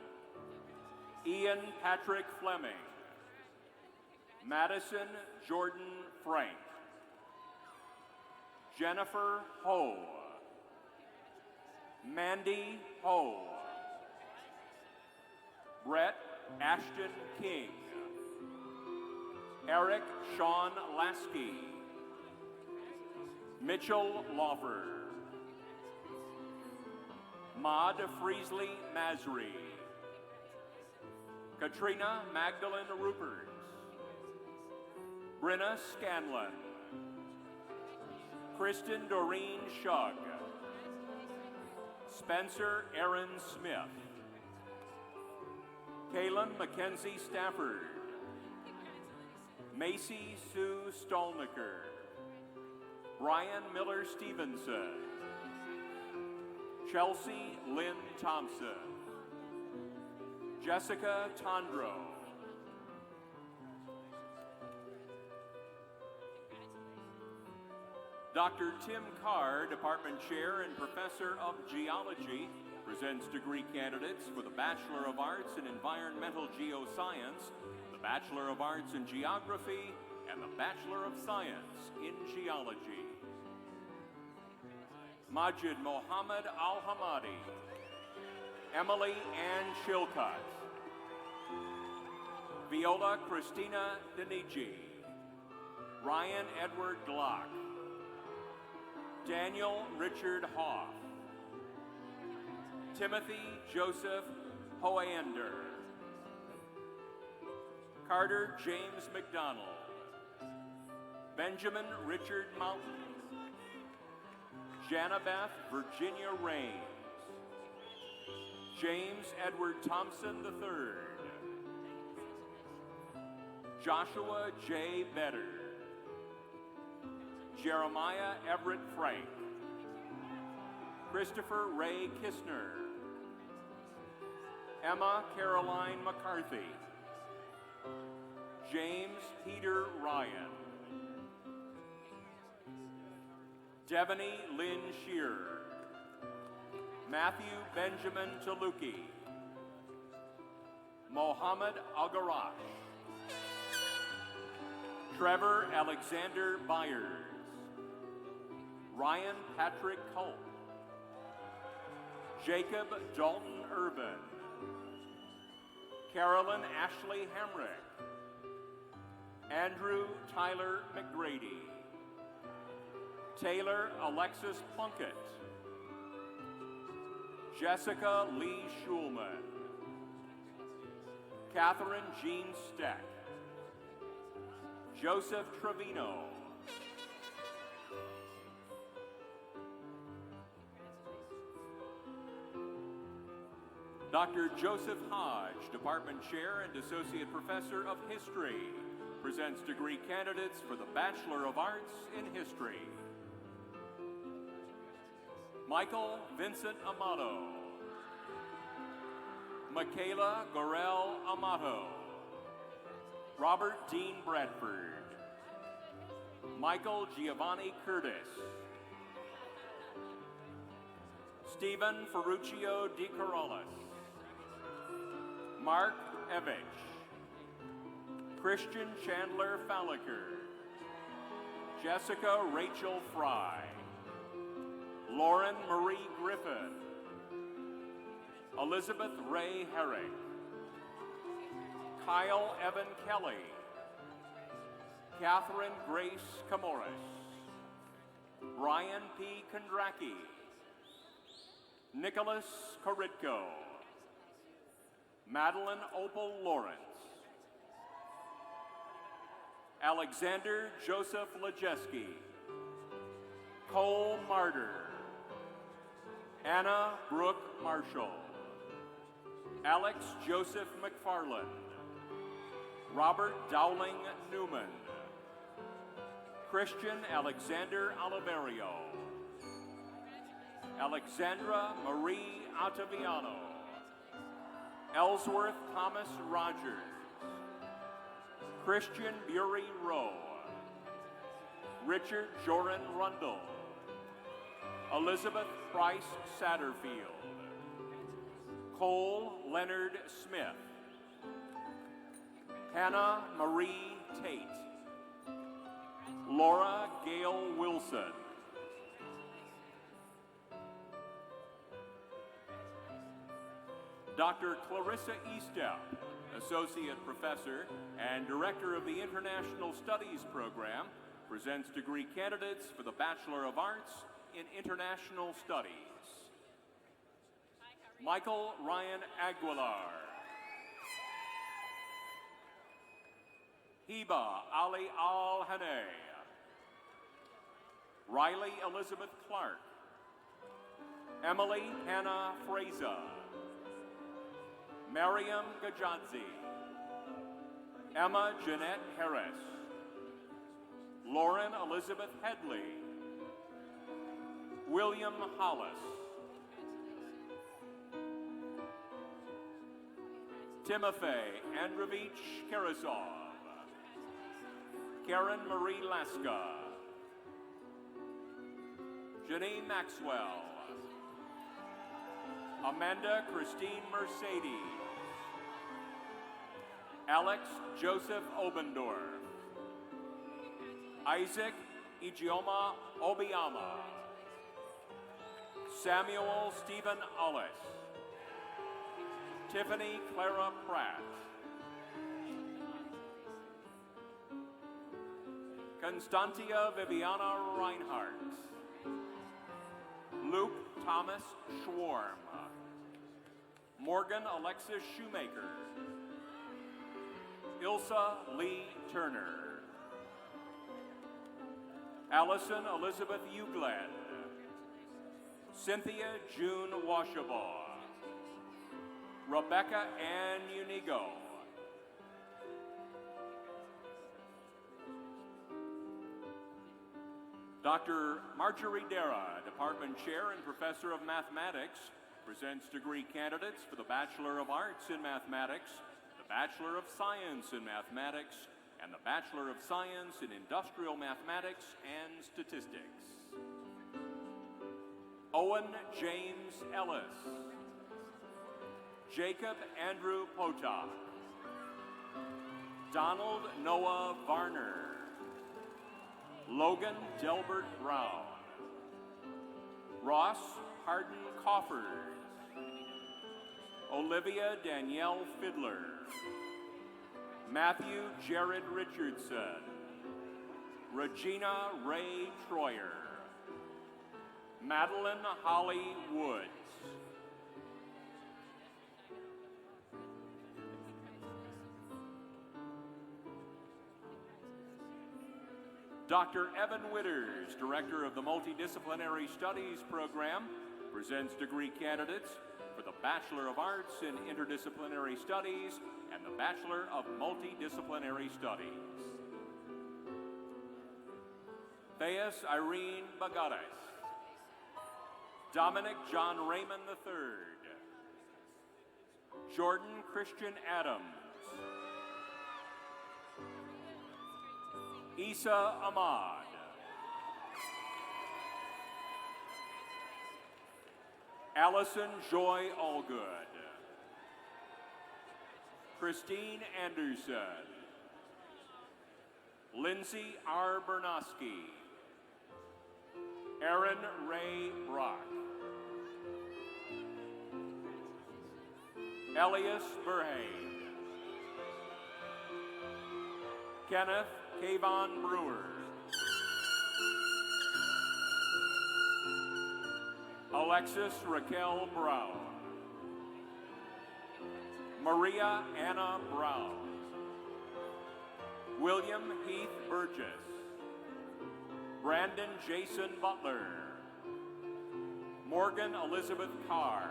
Ian Patrick Fleming. Madison Jordan Frank. Jennifer Ho. Mandy Ho. Brett Ashton King. Eric Sean Lasky. Mitchell Lawford. Maud Freesley Masri. Katrina Magdalene Rupert. Brenna Scanlon. Kristen Doreen Shug. Spencer Aaron Smith. Kaylin Mackenzie Stafford. Macy Sue Stolniker. Brian Miller Stevenson. Chelsea Lynn Thompson. Jessica Tondro. Dr. Tim Carr, Department Chair and Professor of Geology, presents degree candidates for the Bachelor of Arts in Environmental Geoscience, the Bachelor of Arts in Geography, and the Bachelor of Science in Geology. Majid Mohammed Al-Hamadi. Emily Ann Chilcott. Viola Christina Denici. Ryan Edward Glock. Daniel Richard Hoff. Timothy Joseph Hoander. Carter James McDonald. Benjamin Richard Mountain. Janabeth Virginia Raines. James Edward Thompson III. Joshua J. Better. Jeremiah Everett Frank. Christopher Ray Kistner. Emma Caroline McCarthy. James Peter Ryan. Devaney Lynn Shearer. Matthew Benjamin Taluki. Mohammed Agarash. Trevor Alexander Byers. Ryan Patrick Culp. Jacob Dalton Urban. Carolyn Ashley Hamrick. Andrew Tyler McGrady. Taylor Alexis Plunkett. Jessica Lee Schulman. Catherine Jean Steck. Joseph Trevino. Dr. Joseph Hodge, Department Chair and Associate Professor of History, presents degree candidates for the Bachelor of Arts in History. Michael Vincent Amato. Michaela Gorel Amato. Robert Dean Bradford. Michael Giovanni Curtis. Stephen Ferruccio Di Corrales. Mark Evich. Christian Chandler Fallaker. Jessica Rachel Fry. Lauren Marie Griffin. Elizabeth Ray Herrick. Kyle Evan Kelly. Catherine Grace Camoris, Brian P. Kondracki, Nicholas Koritko, Madeline Opal Lawrence, Alexander Joseph Lejeski, Cole Martyr, Anna Brooke Marshall, Alex Joseph McFarland, Robert Dowling Newman, Christian Alexander Oliverio, Alexandra Marie Ottaviano, Ellsworth Thomas Rogers, Christian Bury Rowe, Richard Joran Rundle, Elizabeth Price Satterfield, Cole Leonard Smith, Hannah Marie Tate, Laura Gail Wilson, Dr. Clarissa Estep, Associate Professor and Director of the International Studies Program, presents degree candidates for the Bachelor of Arts in International Studies. Michael Ryan Aguilar, Hiba Ali Al-Hanay, Riley Elizabeth Clark, Emily Hannah Fraza, Mariam Gajadzi, Emma Jeanette Harris, Lauren Elizabeth Headley, William Hollis, Timofey Androvich Karasov, Karen Marie Laska, Janine Maxwell, Amanda Christine Mercedes, Alex Joseph Obendorf, Isaac Ijeoma Obiama, Samuel Stephen Ullis, Tiffany Clara Pratt, Constantia Viviana Reinhardt, Luke Thomas Schwarm, Morgan Alexis Shoemaker, Ilsa Lee Turner, Allison Elizabeth Ugled, Cynthia June Washabaugh, Rebecca Ann Unigo, Dr. Marjorie Dara, Department Chair and Professor of Mathematics, presents degree candidates for the Bachelor of Arts in Mathematics, the Bachelor of Science in Mathematics, and the Bachelor of Science in Industrial Mathematics and Statistics. Owen James Ellis, Jacob Andrew Potok, Donald Noah Varner, Logan Delbert Brown, Ross Hardin Coffers, Olivia Danielle Fiddler, Matthew Jared Richardson, Regina Ray Troyer, Madeline Holly Woods, Dr. Evan Witters, Director of the Multidisciplinary Studies Program, presents degree candidates for the Bachelor of Arts in Interdisciplinary Studies and the Bachelor of Multidisciplinary Studies. Theus Irene Bagares, Dominic John Raymond III, Jordan Christian Adams, Isa Ahmad, Allison Joy Allgood, Christine Anderson, Lindsay R. Bernosky, Aaron Ray Brock, Elias Burhane, Kenneth Kayvon Brewer. Alexis Raquel Brown. Maria Anna Brown. William Heath Burgess. Brandon Jason Butler. Morgan Elizabeth Carr.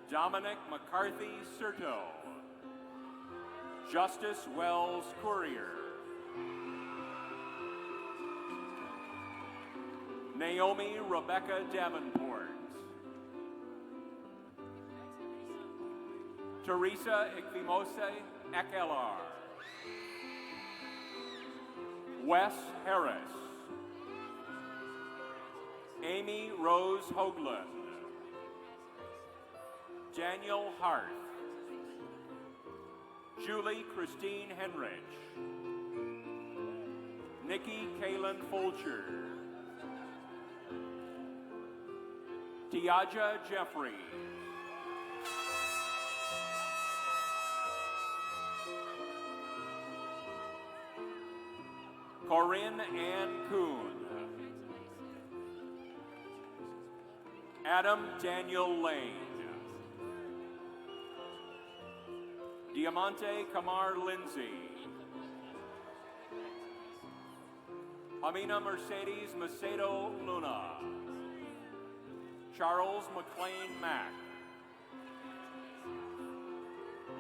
Dominic McCarthy Serto. Justice Wells Courier. Naomi Rebecca Davenport. Teresa Ikvimose Ekelar. Wes Harris. Amy Rose Hoagland. Daniel Hart. Julie Christine Henrich. Nikki Kaylin Fulcher. Tiaja Jeffrey. Corinne Ann Kuhn. Adam Daniel Lane. Diamante Kamar Lindsay. Amina Mercedes Macedo Luna. Charles McLean Mack.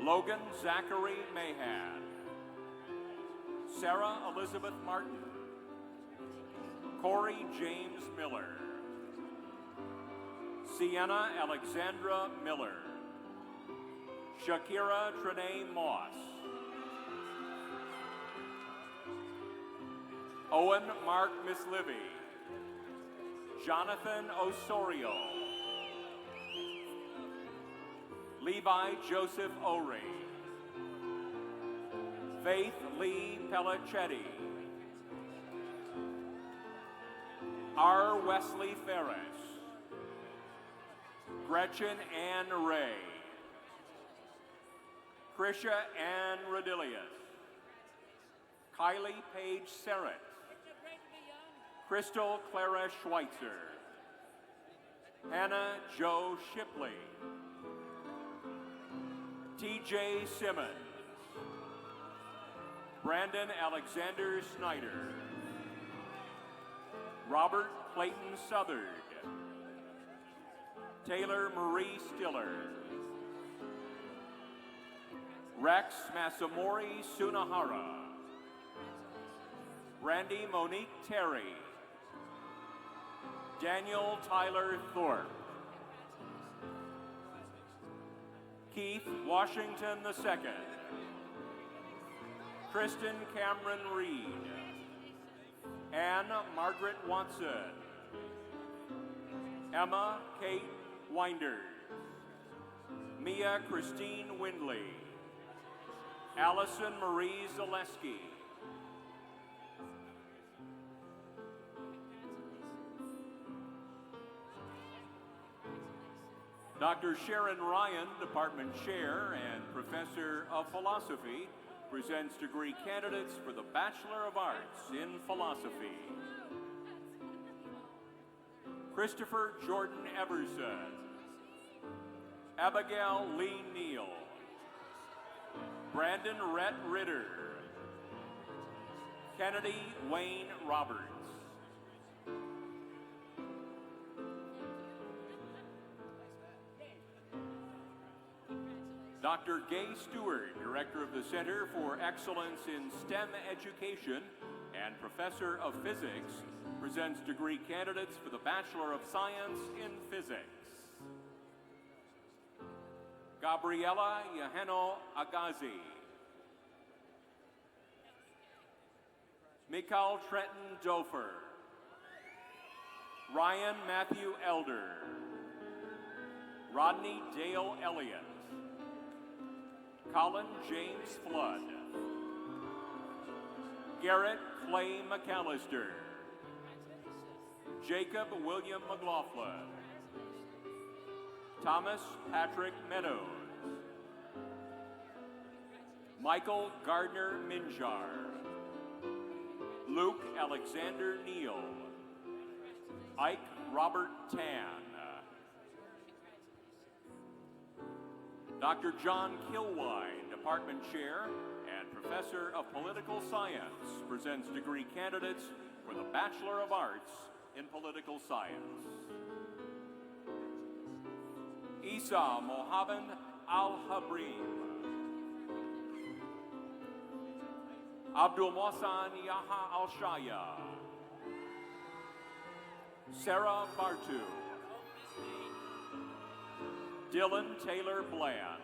Logan Zachary Mahan. Sarah Elizabeth Martin. Corey James Miller. Sienna Alexandra Miller. Shakira Trinae Moss. Owen Mark Mislivy. Jonathan Osorio. Levi Joseph Ore. Faith Lee Pellicetti. R. Wesley Ferris. Gretchen Ann Ray. Krisha Ann Rodilius. Kylie Paige Serrett. Crystal Clara Schweitzer. Hannah Jo Shipley. TJ Simmons. Brandon Alexander Snyder. Robert Clayton Southard. Taylor Marie Stiller. Rex Masamori Sunahara. Brandy Monique Terry. Daniel Tyler Thorpe. Keith Washington II. Kristen Cameron Reed. Anne Margaret Watson. Emma Kate Winder. Mia Christine Windley. Allison Marie Zaleski. Dr. Sharon Ryan, Department Chair and Professor of Philosophy, presents degree candidates for the Bachelor of Arts in Philosophy. Christopher Jordan Everson. Abigail Lee Neal. Brandon Rhett Ritter. Kennedy Wayne Roberts. Dr. Gay Stewart, Director of the Center for Excellence in STEM Education and Professor of Physics, presents degree candidates for the Bachelor of Science in Physics. Gabriela Yaheno Agazi. Mikal Trenton Dofer. Ryan Matthew Elder. Rodney Dale Elliott. Colin James Flood. Garrett Clay McAllister. Jacob William McLaughlin. Thomas Patrick Meadows. Michael Gardner Minjar, Luke Alexander Neal, Ike Robert Tan, Dr. John Kilwine, Department Chair and Professor of Political Science, presents degree candidates for the Bachelor of Arts in Political Science. Isa Mohammed Al-Habrim, Abdul Mohsen Yaha Al-Shaya, Sarah Bartu, Dylan Taylor Bland,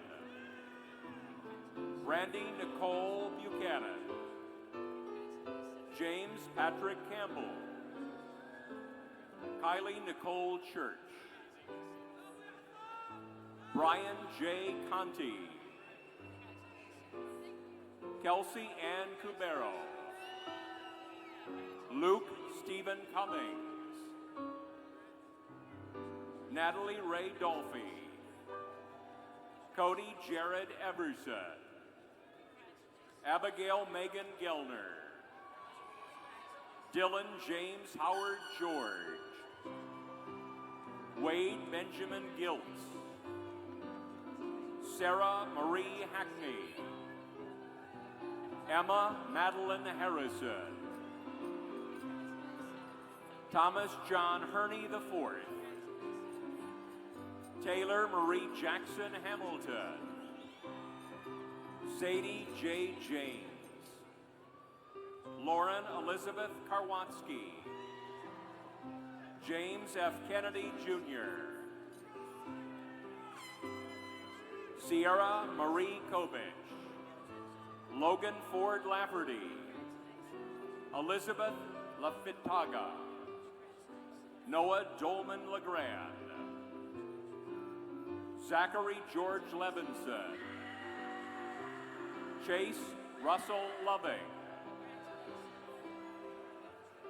Brandy Nicole Buchanan, James Patrick Campbell, Kylie Nicole Church, Brian J. Conti, Kelsey Ann Cubero, Luke Stephen Cummings, Natalie Ray Dolphy, Cody Jared Everson, Abigail Megan Gellner, Dylan James Howard George, Wade Benjamin Giltz, Sarah Marie Hackney, Emma Madeline Harrison, Thomas John Herney IV, Taylor Marie Jackson Hamilton, Sadie J. James, Lauren Elizabeth Karwatsky, James F. Kennedy Jr., Sierra Marie Kovich, Logan Ford Lafferty, Elizabeth Lafitaga, Noah Dolman LeGrand, Zachary George Levinson, Chase Russell Loving,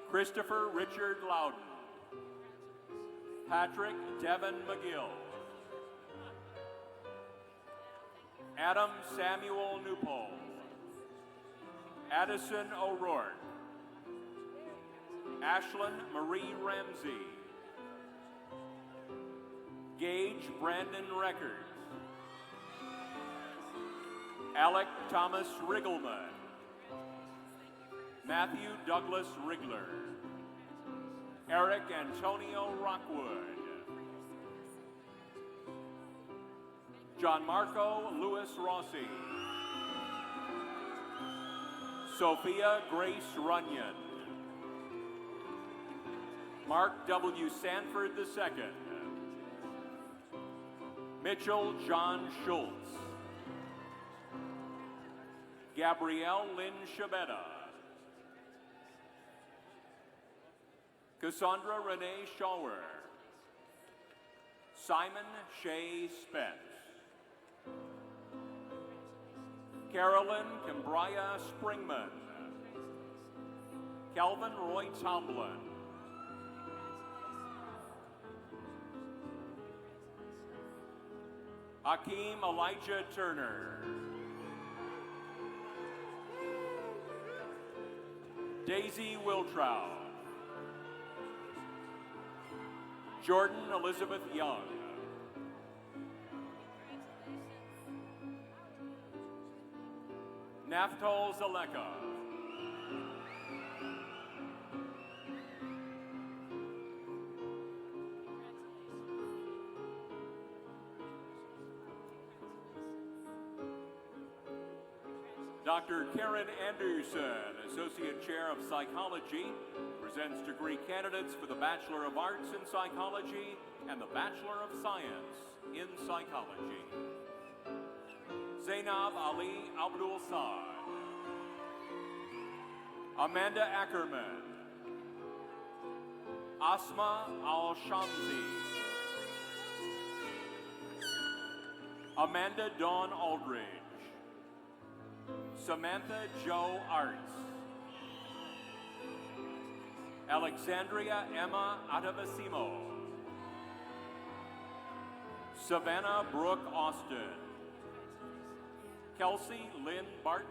Christopher Richard Loudon, Patrick Devin McGill, Adam Samuel Newpole, Addison O'Rourke, Ashlyn Marie Ramsey, Gage Brandon Records, Alec Thomas Riggleman, Matthew Douglas Rigler, Eric Antonio Rockwood, John Marco Lewis Rossi, Sophia Grace Runyon, Mark W. Sanford II, Mitchell John Schultz, Gabrielle Lynn Shabetta, Cassandra Renee Shawer, Simon Shea Spence, Carolyn Cambria Springman, Calvin Roy Tomlin, Hakeem Elijah Turner, Daisy Wiltrow, Jordan Elizabeth Young, Naftol Zaleka, Dr. Karen Anderson, Associate Chair of Psychology, presents degree candidates for the Bachelor of Arts in Psychology and the Bachelor of Science in Psychology. Zainab Ali Abdul Saad, Amanda Ackerman, Asma Al-Shamsi, Amanda Dawn Aldridge, Samantha Jo Arts, Alexandria Emma Atavasimo, Savannah Brooke Austin, Kelsey Lynn Barton,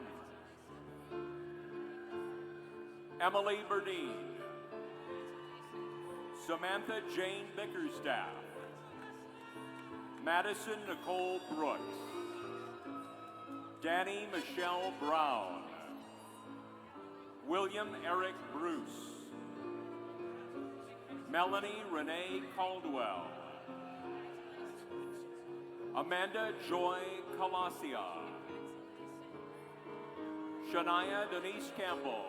Emily Burdine, Samantha Jane Bickerstaff, Madison Nicole Brooks, Danny Michelle Brown, William Eric Bruce, Melanie Renee Caldwell, Amanda Joy Calasia, Shania Denise Campbell,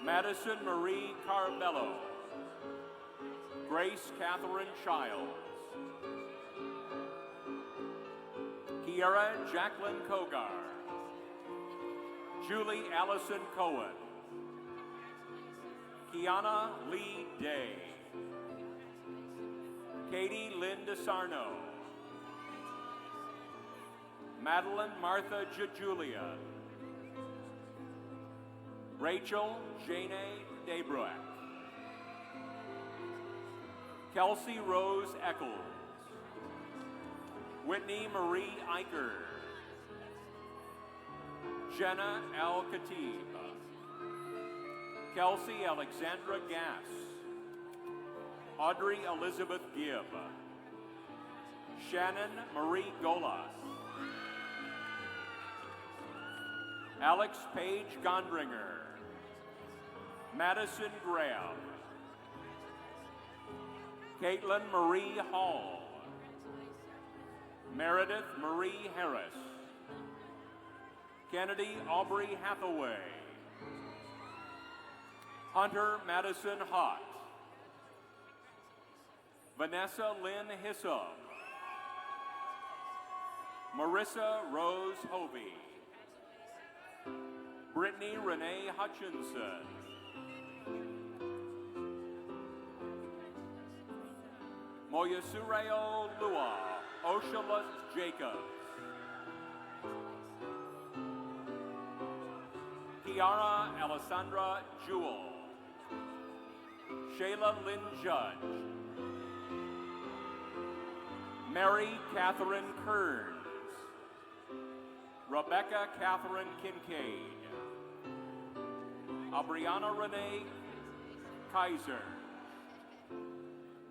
Madison Marie Carvello, Grace Catherine Childs, Kiara Jacqueline Kogar, Julie Allison Cohen, Kiana Lee Day, Katie Lynn DeSarno, Madeline Martha Jajulia, Rachel Jane Debruek, Kelsey Rose Eccles, Whitney Marie Eicher, Jenna Al Khatib, Kelsey Alexandra Gass, Audrey Elizabeth Gibb, Shannon Marie Golas, Alex Paige Gondringer, Madison Graham, Caitlin Marie Hall, Meredith Marie Harris, Kennedy Aubrey Hathaway, Hunter Madison Hott, Vanessa Lynn Hissom, Marissa Rose Hovey, Brittany Renee Hutchinson, Moyasureo Lua Oshalas Jacobs, Kiara Alessandra Jewell, Shayla Lynn Judge, Mary Catherine Kearns, Rebecca Catherine Kincaid, Abriana Renee Kaiser,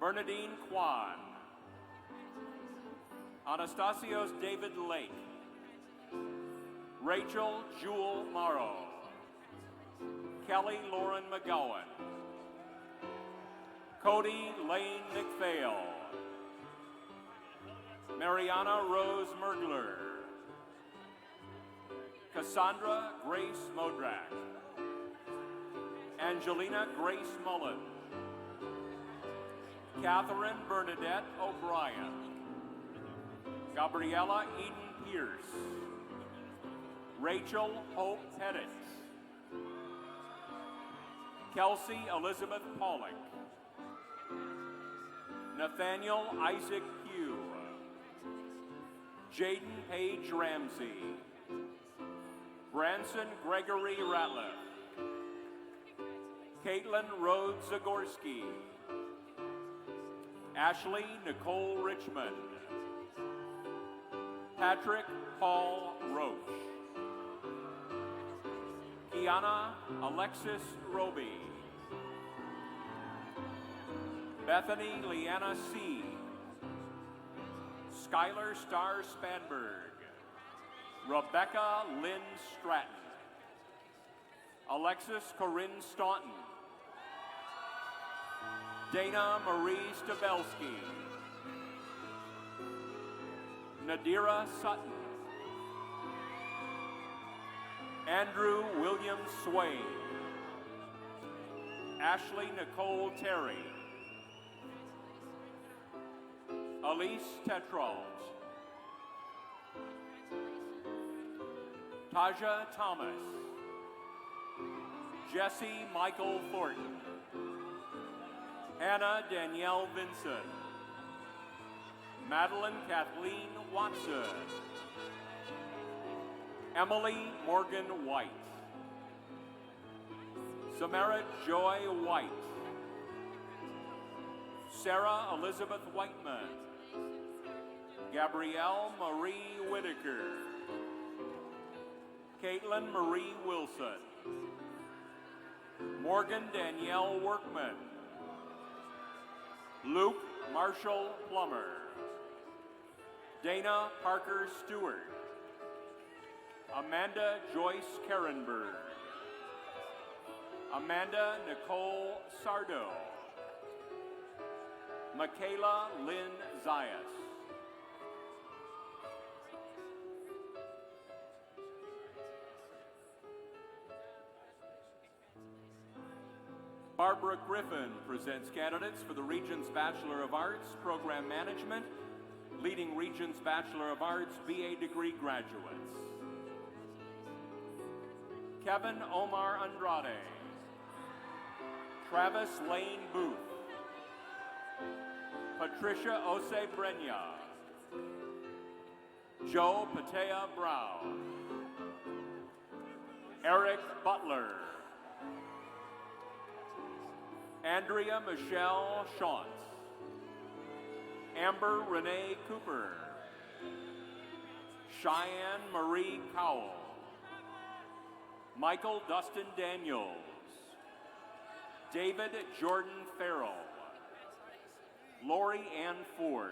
Bernadine Kwan, Anastasios David Lake, Rachel Jewel Morrow, Kelly Lauren McGowan, Cody Lane McPhail, Mariana Rose Mergler, Cassandra Grace Modrak, Angelina Grace Mullen, Catherine Bernadette O'Brien, Gabriella Eden Pierce, Rachel Hope Pettit, Kelsey Elizabeth Pollock, Nathaniel Isaac Pugh, Jaden Page Ramsey, Branson Gregory Ratliff, Caitlin Rhodes Zagorski, Ashley Nicole Richmond, Patrick Paul Roach, Kiana Alexis Roby, Bethany Leanna C., Skylar Starr Spanberg, Rebecca Lynn Stratton, Alexis Corinne Staunton, Dana Marie Stabelski, Nadira Sutton, Andrew William Swain, Ashley Nicole Terry, Elise Tetrals, Taja Thomas, Jesse Michael Thornton, Hannah Danielle Vinson, Madeline Kathleen Watson, Emily Morgan White, Samara Joy White, Sarah Elizabeth Whiteman, Gabrielle Marie Whitaker. Caitlin Marie Wilson. Morgan Danielle Workman. Luke Marshall Plummer. Dana Parker Stewart. Amanda Joyce Karenberg. Amanda Nicole Sardo. Michaela Lynn Zayas. Barbara Griffin presents candidates for the Regents Bachelor of Arts, Program Management, leading Regents Bachelor of Arts BA degree graduates. Kevin Omar Andrade. Travis Lane Booth. Patricia Ose Brenya. Joe Patea Brown. Eric Butler. Andrea Michelle Shantz. Amber Renee Cooper. Cheyenne Marie Cowell. Michael Dustin Daniels. David Jordan Farrell. Lori Ann Ford.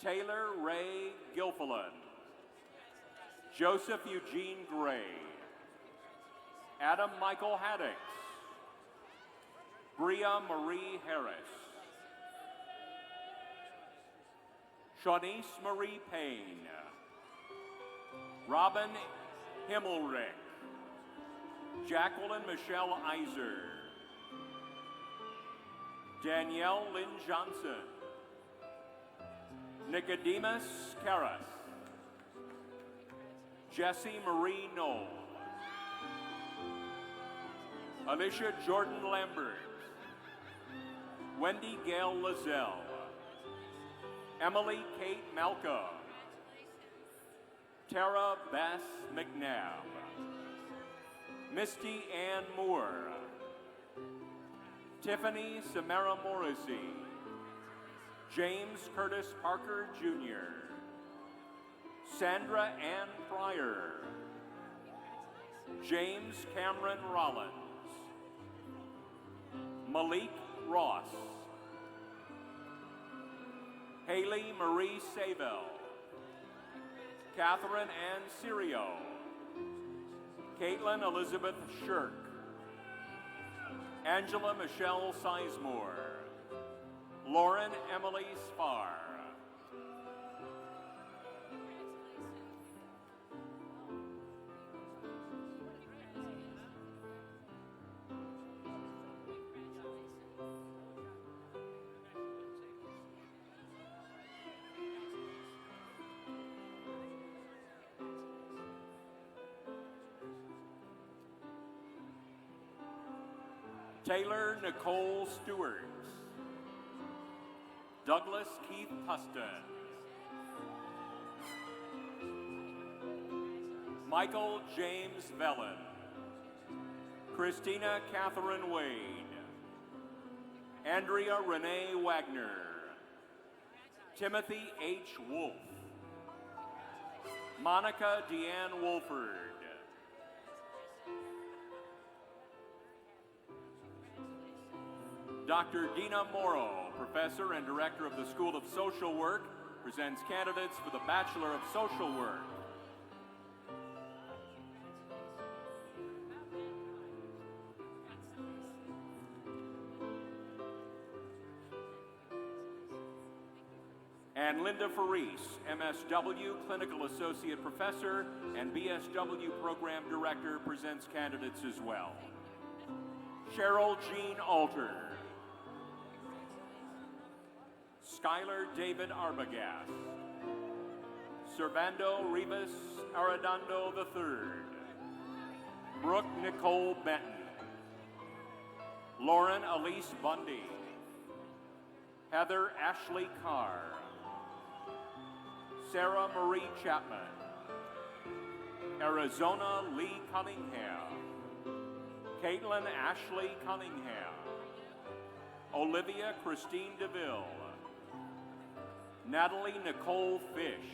Taylor Ray Gilfillan. Joseph Eugene Gray. Adam Michael Haddix. Bria Marie Harris. Shanice Marie Payne. Robin Himmelrich. Jacqueline Michelle Iser. Danielle Lynn Johnson. Nicodemus Karras. Jessie Marie Knoll. Alicia Jordan Lambert. Wendy Gail Lazelle. Emily Kate Malka. Tara Bass McNabb. Misty Ann Moore. Tiffany Samara Morrissey. James Curtis Parker Jr. Sandra Ann Pryor. James Cameron Rollins. Malik Ross. Haley Marie Savell. Catherine Ann Sirio. Caitlin Elizabeth Shirk. Angela Michelle Sizemore. Lauren Emily Spar. Taylor Nicole Stewart. Douglas Keith Tustin. Michael James Vellon. Christina Catherine Wade. Andrea Renee Wagner. Timothy H. Wolf. Monica Deanne Wolford. Dr. Dina Morrow, Professor and Director of the School of Social Work, presents candidates for the Bachelor of Social Work. And Linda Faris, MSW, Clinical Associate Professor and BSW Program Director, presents candidates as well. Cheryl Jean Alter. Skylar David Arbogast. Servando Rivas Arredondo III. Brooke Nicole Benton. Lauren Elise Bundy. Heather Ashley Carr. Sarah Marie Chapman. Arizona Lee Cunningham. Caitlin Ashley Cunningham. Olivia Christine DeVille. Natalie Nicole Fish,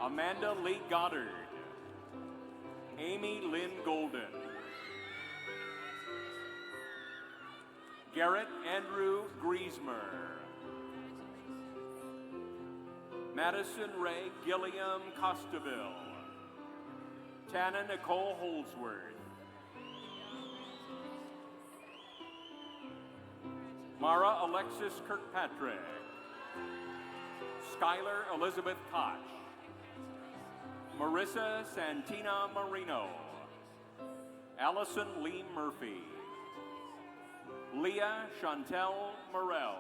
Amanda Lee Goddard, Amy Lynn Golden, Garrett Andrew Griesmer, Madison Ray Gilliam Costaville, Tana Nicole Holdsworth, Mara Alexis Kirkpatrick, Skylar Elizabeth Koch, Marissa Santina Marino, Allison Lee Murphy, Leah Chantel Morel,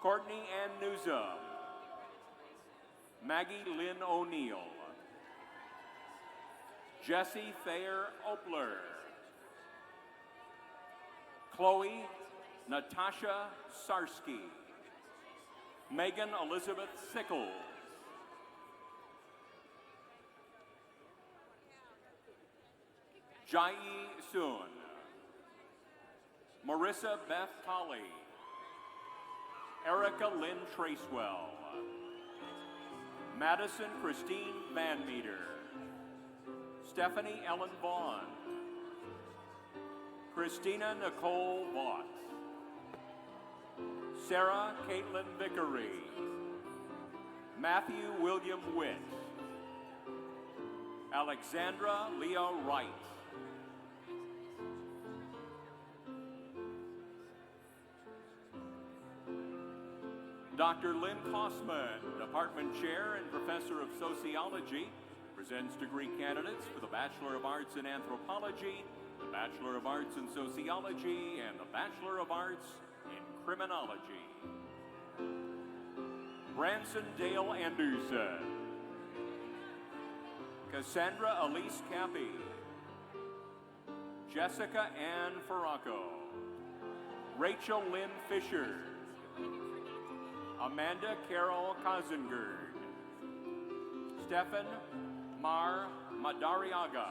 Courtney Ann Newsom, Maggie Lynn O'Neill, Jesse Thayer Opler, Chloe Natasha Sarsky, Megan Elizabeth Sickles, Jai Soon, Marissa Beth Tolley, Erica Lynn Tracewell, Madison Christine Van Meter, Stephanie Ellen Vaughn, Christina Nicole Vaught, Sarah Caitlin Vickery, Matthew William Witt, Alexandra Leah Wright, Dr. Lynn Kosman, Department Chair and Professor of Sociology, presents degree candidates for the Bachelor of Arts in Anthropology, the Bachelor of Arts in Sociology, and the Bachelor of Arts in Criminology. Branson Dale Anderson, Cassandra Elise Cappy, Jessica Ann Farraco, Rachel Lynn Fisher, Amanda Carol Kazengerd, Stefan Mar Madariaga,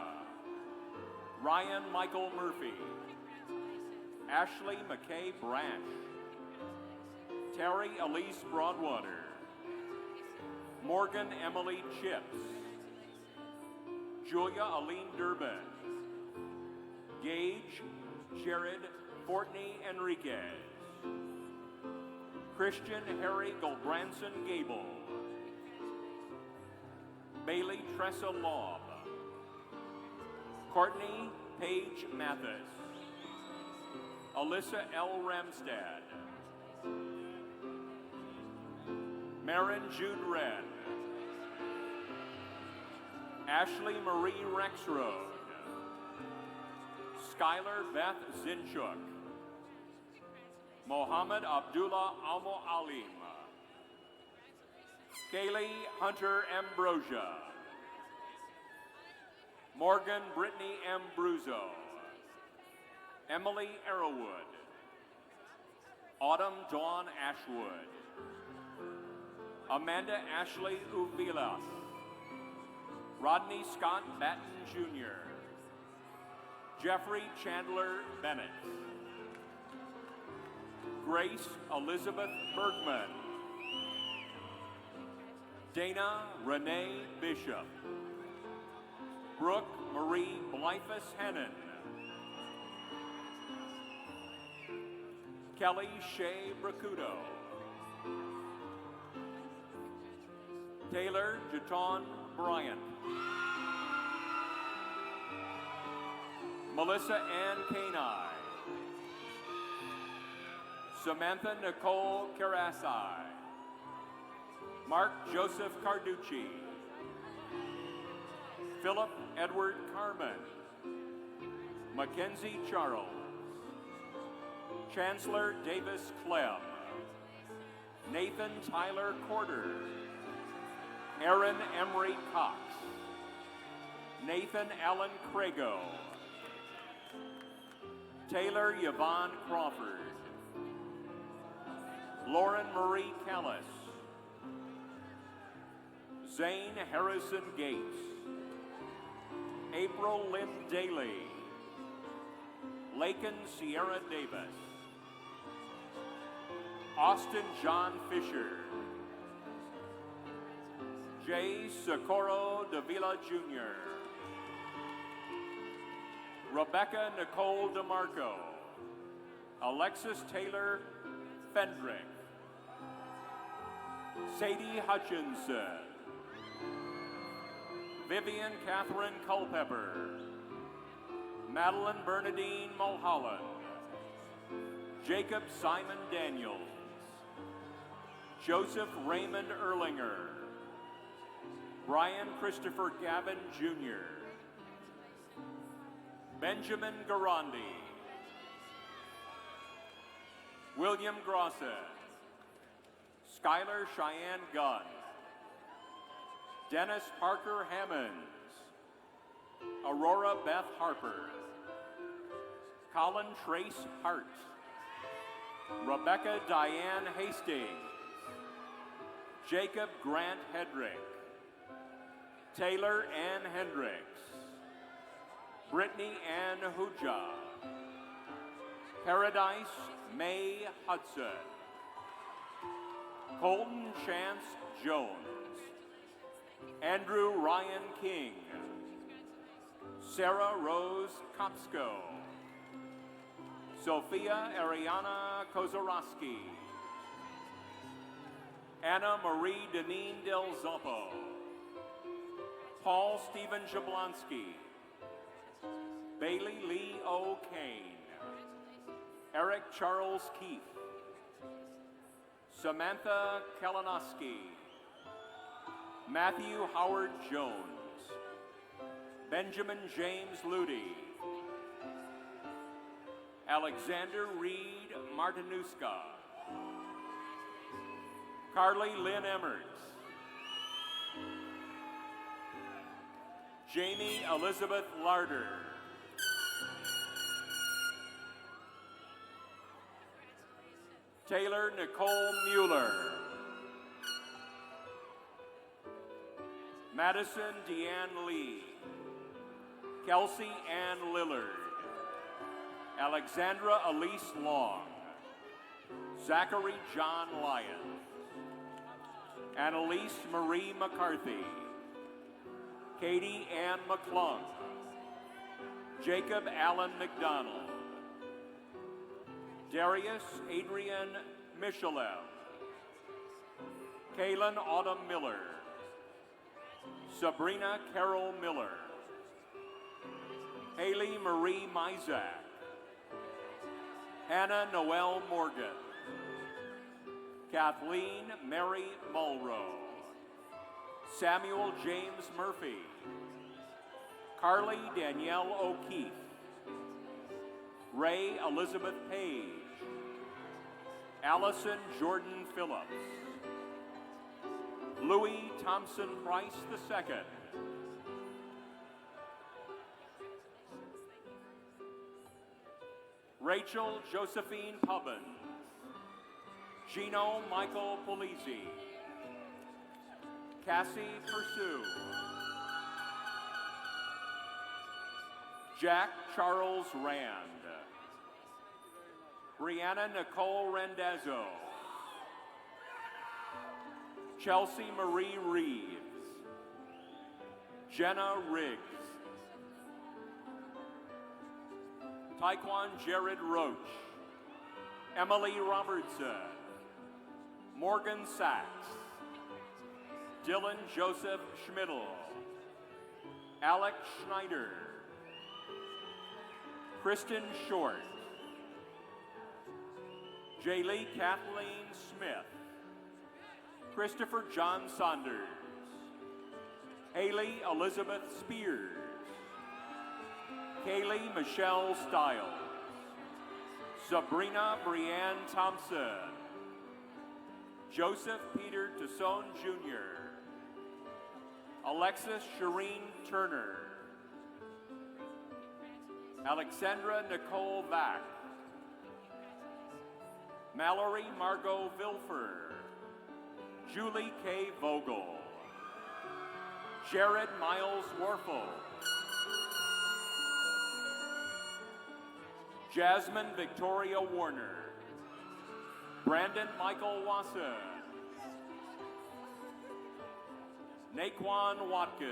Ryan Michael Murphy, Ashley McKay Branch, Terry Elise Broadwater, Morgan Emily Chips, Julia Aline Durbin, Gage Jared Fortney Enriquez, Christian Harry Goldbranson Gable, Bailey Tressa Laub, Courtney Paige Mathis, Alyssa L. Ramstad, Marin Jude Wren, Ashley Marie Rexroad, Skylar Beth Zinchuk, Mohammed Abdullah Almo Alim, Kaylee Hunter Ambrosia, Morgan Brittany Ambruzzo, Emily Arrowwood, Autumn Dawn Ashwood, Amanda Ashley Uvilas, Rodney Scott Batten Jr., Jeffrey Chandler Bennett, Grace Elizabeth Bergman, Dana Renee Bishop, Brooke Marie Blyphus Hennon, Kelly Shea Bracudo, Taylor Jaton Bryant, Melissa Ann Kanai, Samantha Nicole Carasai, Mark Joseph Carducci, Philip Edward Carmen, Mackenzie Charles, Chancellor Davis Clem, Nathan Tyler Corder, Aaron Emery Cox, Nathan Allen Crago, Taylor Yvonne Crawford, Lauren Marie Callis, Zane Harrison Gates, April Lynn Daly, Lakin Sierra Davis, Austin John Fisher. Jay Socorro Davila Jr. Rebecca Nicole DeMarco. Alexis Taylor Fendrick. Sadie Hutchinson. Vivian Catherine Culpepper. Madeline Bernadine Mulholland. Jacob Simon Daniels. Joseph Raymond Erlinger. Brian Christopher Gavin Jr. Benjamin Garandi. William Grosset. Skylar Cheyenne Gunn. Dennis Parker Hammonds. Aurora Beth Harper. Colin Trace Hart. Rebecca Diane Hastings. Jacob Grant Hedrick. Taylor Ann Hendricks. Brittany Ann Huja. Paradise May Hudson. Colton Chance Jones. Andrew Ryan King. Sarah Rose Kopsko. Sophia Ariana Kozorowski. Anna Marie Deneen Del Zoppo. Paul Stephen Jablonski. Bailey Lee O'Kane. Eric Charles Keith. Samantha Kalinowski. Matthew Howard Jones. Benjamin James Ludy. Alexander Reed Martinuska. Carly Lynn Emmerts. Jamie Elizabeth Larder. Taylor Nicole Mueller. Madison Deanne Lee. Kelsey Ann Lillard. Alexandra Elise Long. Zachary John Lyon. Annalise Marie McCarthy. Katie Ann McClung. Jacob Allen McDonald. Darius Adrian Michelev. Kaylin Autumn Miller. Sabrina Carol Miller. Haley Marie Mizak. Hannah Noel Morgan. Kathleen Mary Mulrow. Samuel James Murphy. Carly Danielle O'Keefe. Ray Elizabeth Page. Allison Jordan Phillips. Louis Thompson Price II. Rachel Josephine Pubbin. Gino Michael Polizzi. Cassie Pursue. Jack Charles Rand. Brianna Nicole Rendazzo. Chelsea Marie Reeves. Jenna Riggs. Taekwon Jared Roach. Emily Robertson. Morgan Sachs. Dylan Joseph Schmidl. Alex Schneider. Kristen Short. Jaylee Kathleen Smith. Christopher John Saunders. Haley Elizabeth Spears. Kaylee Michelle Stiles. Sabrina Brianne Thompson. Joseph Peter Tassone Jr. Alexis Shireen Turner. Alexandra Nicole Vack. Mallory Margot Vilfer. Julie K. Vogel. Jared Miles Warfel. Jasmine Victoria Warner. Brandon Michael Wasson. Naquan Watkins.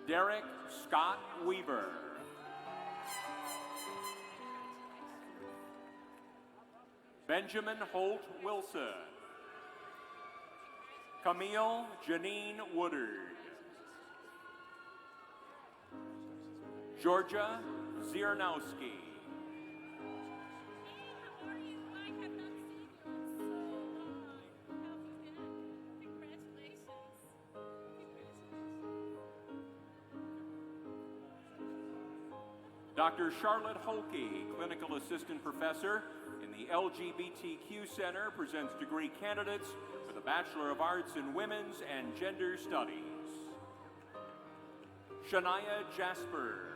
Derek Scott Weaver. Benjamin Holt Wilson. Camille Janine Woodard. Georgia Ziernowski. How are you? I have not seen you in so long. How have you been? Congratulations. Dr. Charlotte Holke, Clinical Assistant Professor in the LGBTQ Center, presents degree candidates for the Bachelor of Arts in Women's and Gender Studies. Shania Jasper.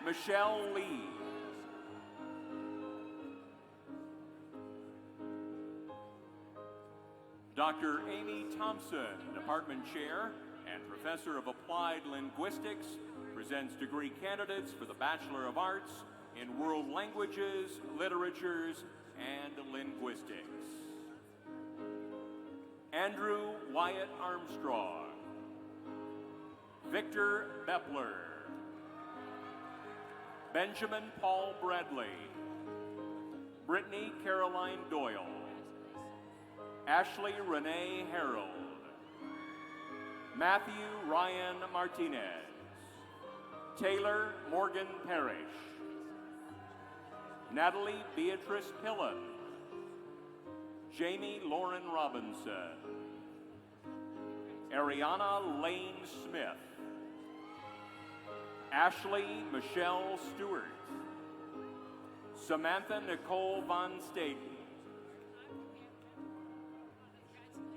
Michelle Lee. Dr. Amy Thompson, Department Chair and Professor of Applied Linguistics, presents degree candidates for the Bachelor of Arts in World Languages, Literatures, and Linguistics. Andrew Wyatt Armstrong. Victor Bepler. Benjamin Paul Bradley. Brittany Caroline Doyle. Ashley Renee Harold. Matthew Ryan Martinez. Taylor Morgan Parrish. Natalie Beatrice Pillen. Jamie Lauren Robinson. Ariana Lane Smith. Ashley Michelle Stewart. Samantha Nicole Von Staten.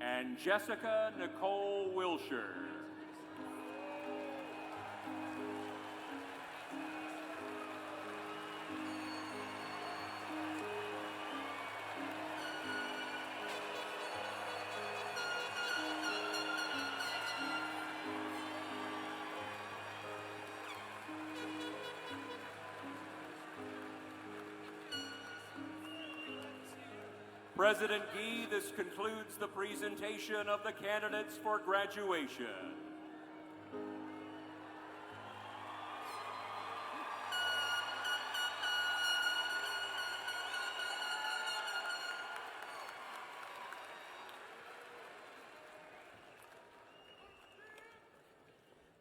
And Jessica Nicole Wilshire. President Gee, this concludes the presentation of the candidates for graduation.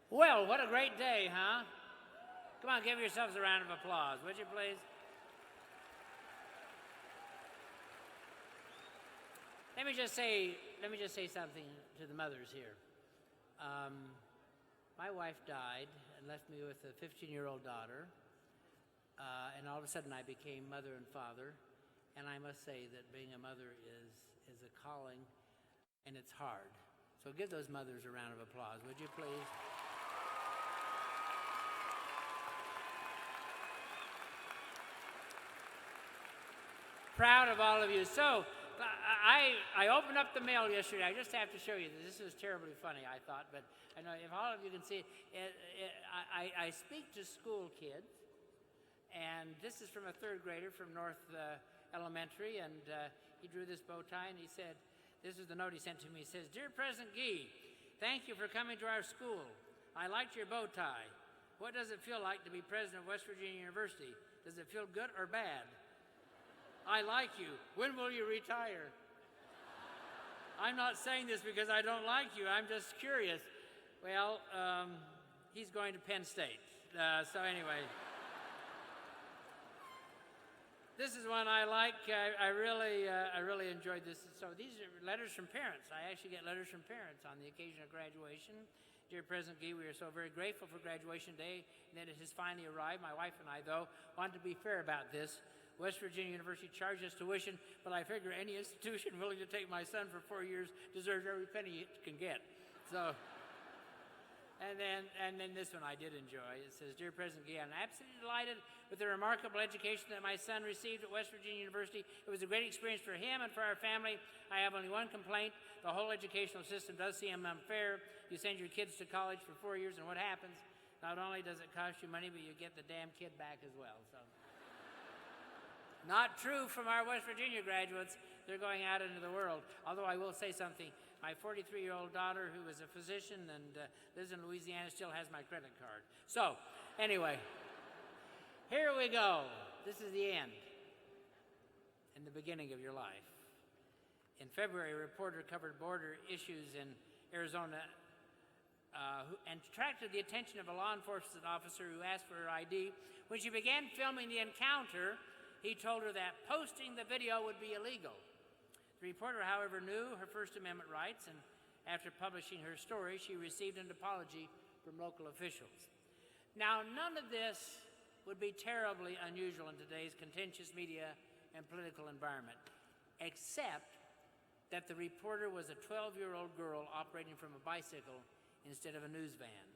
Well, what a great day, huh? Come on, give yourselves a round of applause, would you please? Let me just say something to the mothers here. My wife died and left me with a 15-year-old daughter, and all of a sudden I became mother and father, and I must say that being a mother is a calling, and it's hard. So give those mothers a round of applause, would you please? Proud of all of you. So, I opened up the mail yesterday. I just have to show you this. This is terribly funny, I thought, but I know if all of you can see it, I speak to school kids, and this is from a third grader from North Elementary, and he drew this bow tie, and he said, this is the note he sent to me. He says, "Dear President Gee, thank you for coming to our school. I liked your bow tie. What does it feel like to be president of West Virginia University? Does it feel good or bad? I like you. When will you retire?" I'm not saying this because I don't like you. I'm just curious. Well, he's going to Penn State. So anyway. This is one I like. I really enjoyed this. So these are letters from parents. I actually get letters from parents on the occasion of graduation. Dear President Gee, we are so very grateful for graduation day and that it has finally arrived. My wife and I, though, want to be fair about this. West Virginia University charges tuition, but I figure any institution willing to take my son for 4 years deserves every penny it can get. So, and then this one I did enjoy. It says, "Dear President Gee, I'm absolutely delighted with the remarkable education that my son received at West Virginia University. It was a great experience for him and for our family. I have only one complaint. The whole educational system does seem unfair. You send your kids to college for 4 years, and what happens? not only does it cost you money, but you get the damn kid back as well. So, not true from our West Virginia graduates. They're going out into the world. Although I will say something. My 43-year-old daughter, who is a physician and lives in Louisiana, still has my credit card. So, anyway, here we go. This is the end and the beginning of your life. In February, a reporter covered border issues in Arizona and attracted the attention of a law enforcement officer who asked for her ID. When she began filming the encounter, he told her that posting the video would be illegal. The reporter, however, knew her First Amendment rights, and after publishing her story, she received an apology from local officials. Now, none of this would be terribly unusual in today's contentious media and political environment, except that the reporter was a 12-year-old girl operating from a bicycle instead of a news van.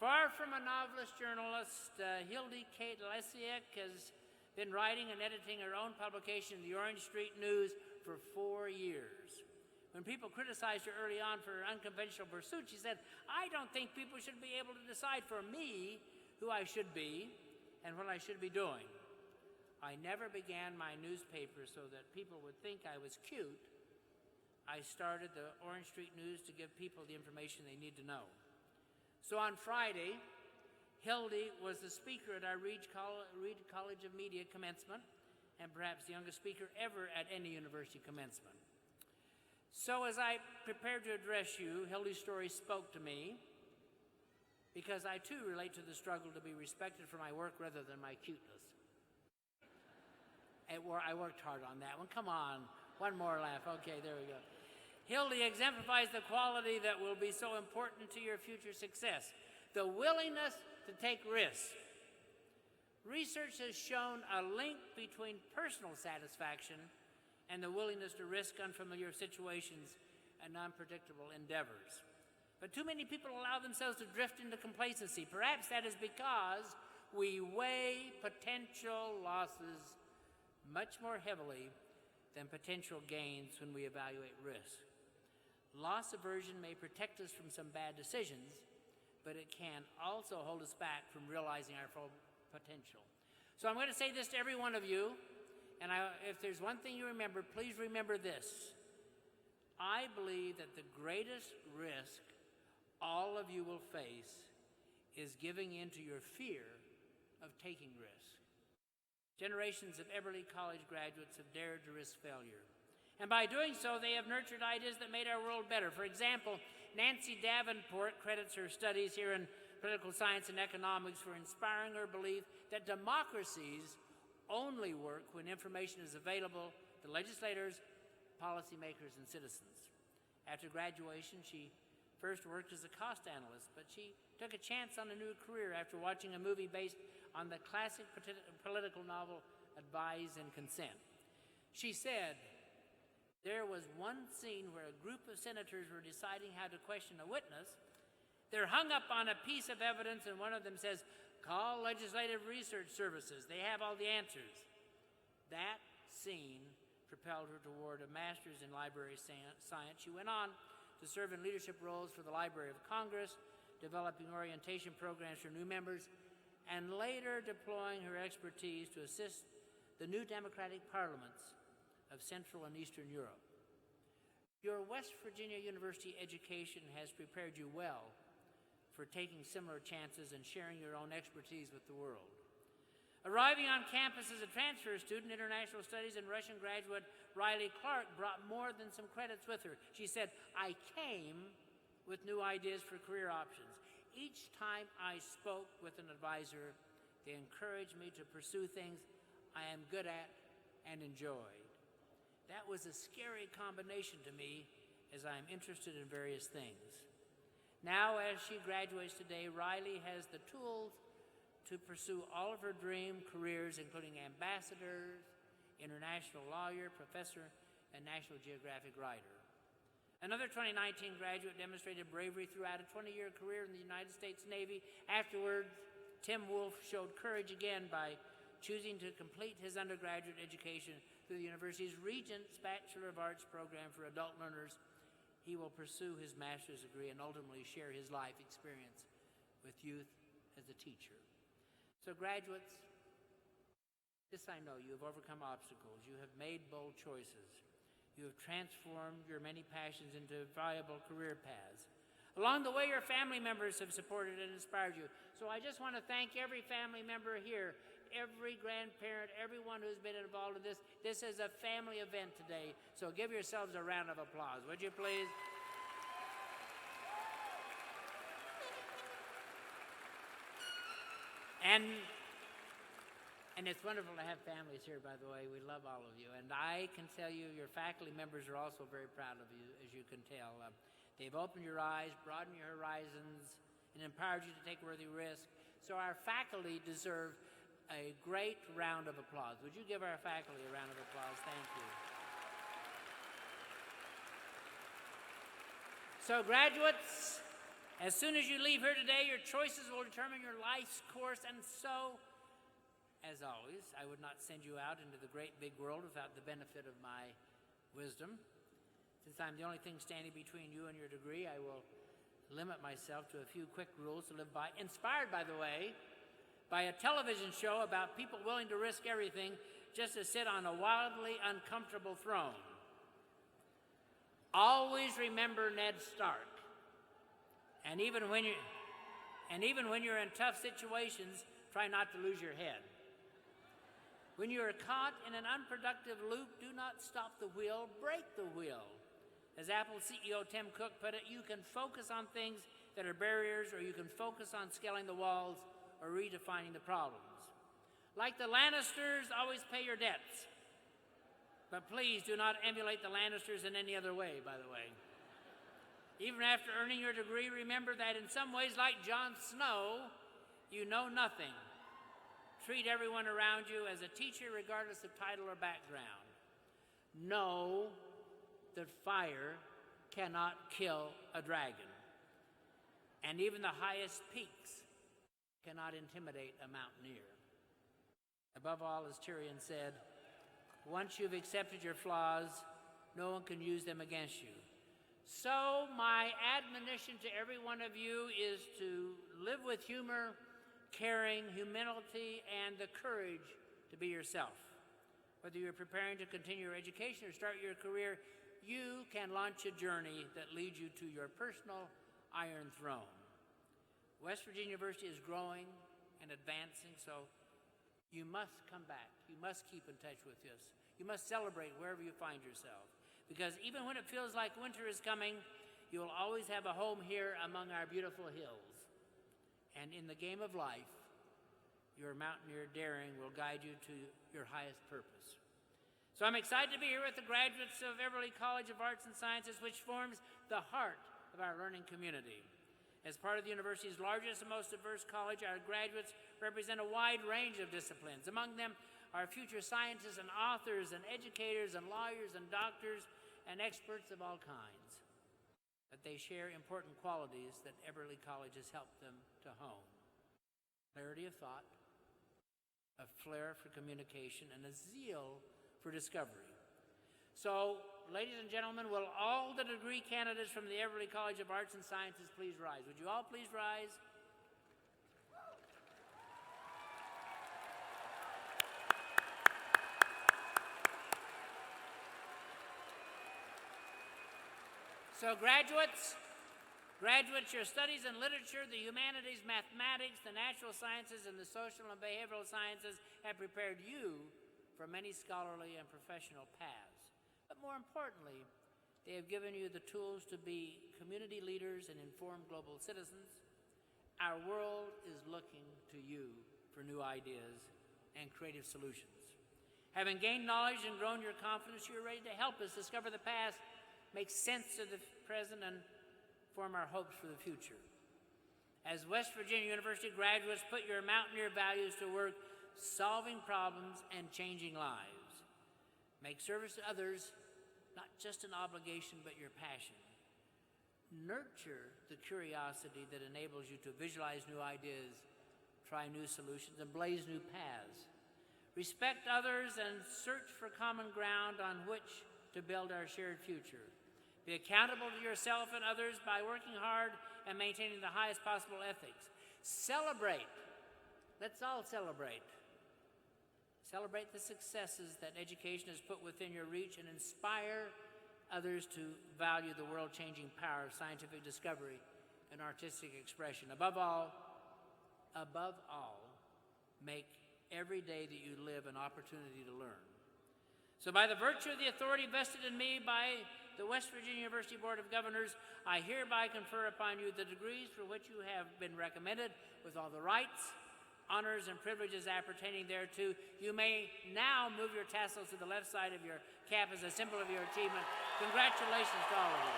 Far from a novelist journalist, Hildy Kate Lesiak has been writing and editing her own publication, The Orange Street News, for 4 years. When people criticized her early on for her unconventional pursuit, she said, "I don't think people should be able to decide for me who I should be and what I should be doing. I never began my newspaper so that people would think I was cute. I started the Orange Street News to give people the information they need to know." So on Friday, Hildy was the speaker at our Reed College of Media commencement, and perhaps the youngest speaker ever at any university commencement. So as I prepared to address you, Hildy's story spoke to me because I too relate to the struggle to be respected for my work rather than my cuteness. I worked hard on that one. Come on, one more laugh. Okay, there we go. Hildy exemplifies the quality that will be so important to your future success, the willingness to take risks. Research has shown a link between personal satisfaction and the willingness to risk unfamiliar situations and unpredictable endeavors. But too many people allow themselves to drift into complacency. Perhaps that is because we weigh potential losses much more heavily than potential gains when we evaluate risk. Loss aversion may protect us from some bad decisions, but it can also hold us back from realizing our full potential. So I'm going to say this to every one of you, and if there's one thing you remember, please remember this. I believe that the greatest risk all of you will face is giving in to your fear of taking risks. Generations of Eberly College graduates have dared to risk failure. And by doing so, they have nurtured ideas that made our world better. For example, Nancy Davenport credits her studies here in political science and economics for inspiring her belief that democracies only work when information is available to legislators, policymakers, and citizens. After graduation, she first worked as a cost analyst, but she took a chance on a new career after watching a movie based on the classic political novel Advise and Consent. She said, "There was one scene where a group of senators were deciding how to question a witness. They're hung up on a piece of evidence, and one of them says, 'Call Legislative Research Services. They have all the answers.' That scene propelled her toward a master's in library science. She went on to serve in leadership roles for the Library of Congress, developing orientation programs for new members, and later deploying her expertise to assist the new democratic parliaments of Central and Eastern Europe. Your West Virginia University education has prepared you well for taking similar chances and sharing your own expertise with the world. Arriving on campus as a transfer student, international studies and Russian graduate Riley Clark brought more than some credits with her. She said, "I came with new ideas for career options. Each time I spoke with an advisor, they encouraged me to pursue things I am good at and enjoyed. That was a scary combination to me, as I am interested in various things." Now, as she graduates today, Riley has the tools to pursue all of her dream careers, including ambassador, international lawyer, professor, and National Geographic writer. Another 2019 graduate demonstrated bravery throughout a 20-year career in the United States Navy. Afterward, Tim Wolf showed courage again by choosing to complete his undergraduate education through the university's Regents Bachelor of Arts program for adult learners. He will pursue his master's degree and ultimately share his life experience with youth as a teacher. So graduates, this I know, you have overcome obstacles. You have made bold choices. You have transformed your many passions into viable career paths. Along the way, your family members have supported and inspired you. So I just want to thank every family member here, every grandparent, everyone who's been involved in this. This is a family event today, so give yourselves a round of applause, would you please? And it's wonderful to have families here, by the way. We love all of you. And I can tell you, your faculty members are also very proud of you, as you can tell. They've opened your eyes, broadened your horizons, and empowered you to take worthy risks. So our faculty deserve a great round of applause. Would you give our faculty a round of applause? Thank you. So graduates, as soon as you leave here today, your choices will determine your life's course. And so, as always, I would not send you out into the great big world without the benefit of my wisdom. Since I'm the only thing standing between you and your degree, I will limit myself to a few quick rules to live by, inspired, by the way, by a television show about people willing to risk everything just to sit on a wildly uncomfortable throne. Always remember Ned Stark. And even when you're in tough situations, try not to lose your head. When you are caught in an unproductive loop, do not stop the wheel, break the wheel. As Apple CEO Tim Cook put it, you can focus on things that are barriers, or you can focus on scaling the walls or redefining the problems. Like the Lannisters, always pay your debts. But please do not emulate the Lannisters in any other way, by the way. Even after earning your degree, remember that in some ways, like Jon Snow, you know nothing. Treat everyone around you as a teacher, regardless of title or background. Know that fire cannot kill a dragon, and even the highest peaks cannot intimidate a mountaineer. Above all, as Tyrion said, once you've accepted your flaws, no one can use them against you. So my admonition to every one of you is to live with humor, caring, humility, and the courage to be yourself. Whether you're preparing to continue your education or start your career, you can launch a journey that leads you to your personal Iron Throne. West Virginia University is growing and advancing, so you must come back. You must keep in touch with us. You must celebrate wherever you find yourself. Because even when it feels like winter is coming, you will always have a home here among our beautiful hills. And in the game of life, your mountaineer daring will guide you to your highest purpose. So I'm excited to be here with the graduates of Everly College of Arts and Sciences, which forms the heart of our learning community. As part of the university's largest and most diverse college, our graduates represent a wide range of disciplines. Among them are future scientists and authors and educators and lawyers and doctors and experts of all kinds. But they share important qualities that Everly College has helped them to hone: clarity of thought, a flair for communication, and a zeal for discovery. So, ladies and gentlemen, will all the degree candidates from the Everly College of Arts and Sciences please rise? Would you all please rise? So graduates, your studies in literature, the humanities, mathematics, the natural sciences, and the social and behavioral sciences have prepared you for many scholarly and professional paths. But more importantly, they have given you the tools to be community leaders and informed global citizens. Our world is looking to you for new ideas and creative solutions. Having gained knowledge and grown your confidence, you're ready to help us discover the past, make sense of the present, and form our hopes for the future. As West Virginia University graduates, put your mountaineer values to work, solving problems and changing lives. Make service to others not just an obligation, but your passion. Nurture the curiosity that enables you to visualize new ideas, try new solutions, and blaze new paths. Respect others and search for common ground on which to build our shared future. Be accountable to yourself and others by working hard and maintaining the highest possible ethics. Celebrate. Let's all celebrate. Celebrate the successes that education has put within your reach and inspire others to value the world-changing power of scientific discovery and artistic expression. Above all, make every day that you live an opportunity to learn. So by the virtue of the authority vested in me by the West Virginia University Board of Governors, I hereby confer upon you the degrees for which you have been recommended with all the rights, honors, and privileges appertaining thereto. You may now move your tassels to the left side of your cap as a symbol of your achievement. Congratulations to all of you.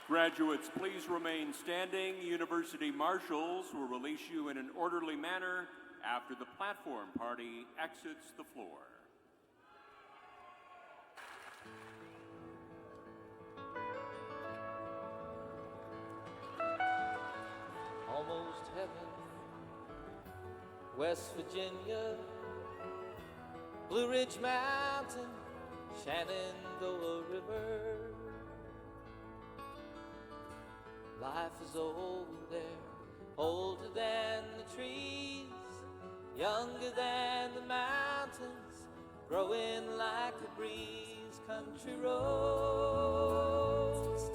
Graduates, please remain standing. University marshals will release you in an orderly manner after the platform party exits the floor. Almost heaven, West Virginia, Blue Ridge Mountain, Shenandoah River. Life is old there, older than the trees, younger than the mountains, growing like a breeze. Country roads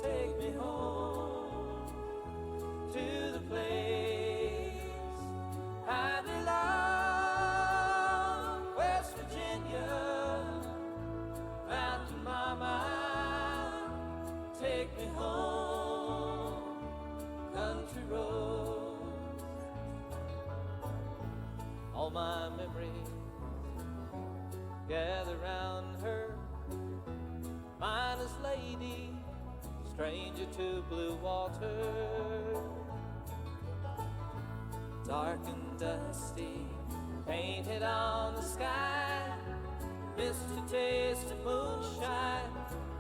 take me home to the place I belong. West Virginia, Mountain Mama, take me home. Country roads, all my memories gather round her. Minus lady, stranger to blue water, dark and dusty, painted on the sky. Missed a taste of moonshine,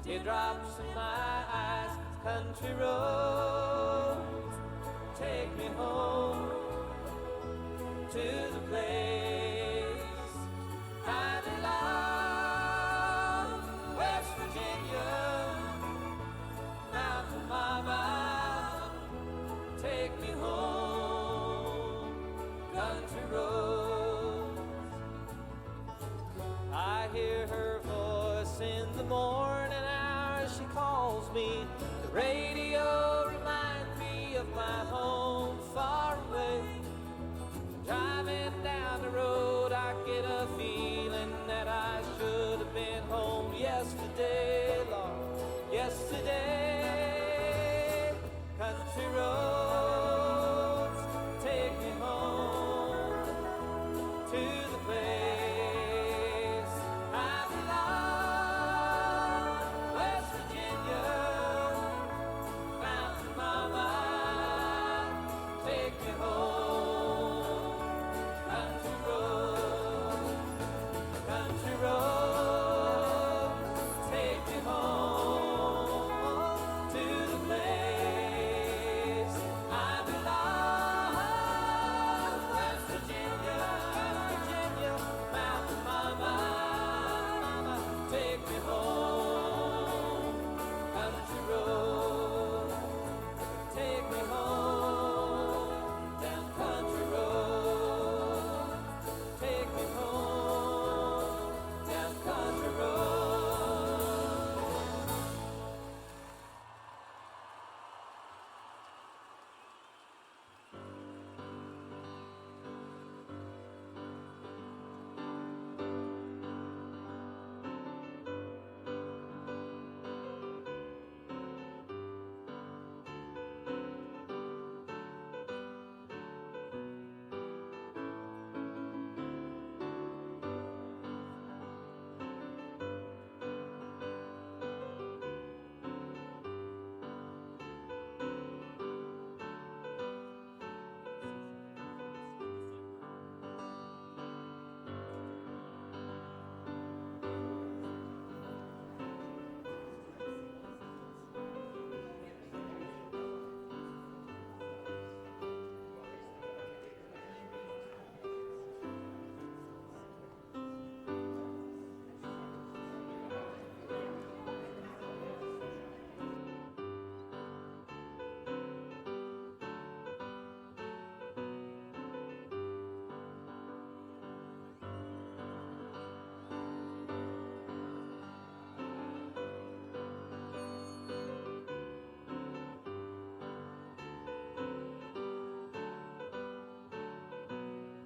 teardrops in my eyes. Country roads, take me home to the place I belong. West Virginia, Mountain Mama, take me home. Country roads, I hear her voice in the morning hours. She calls me. The radio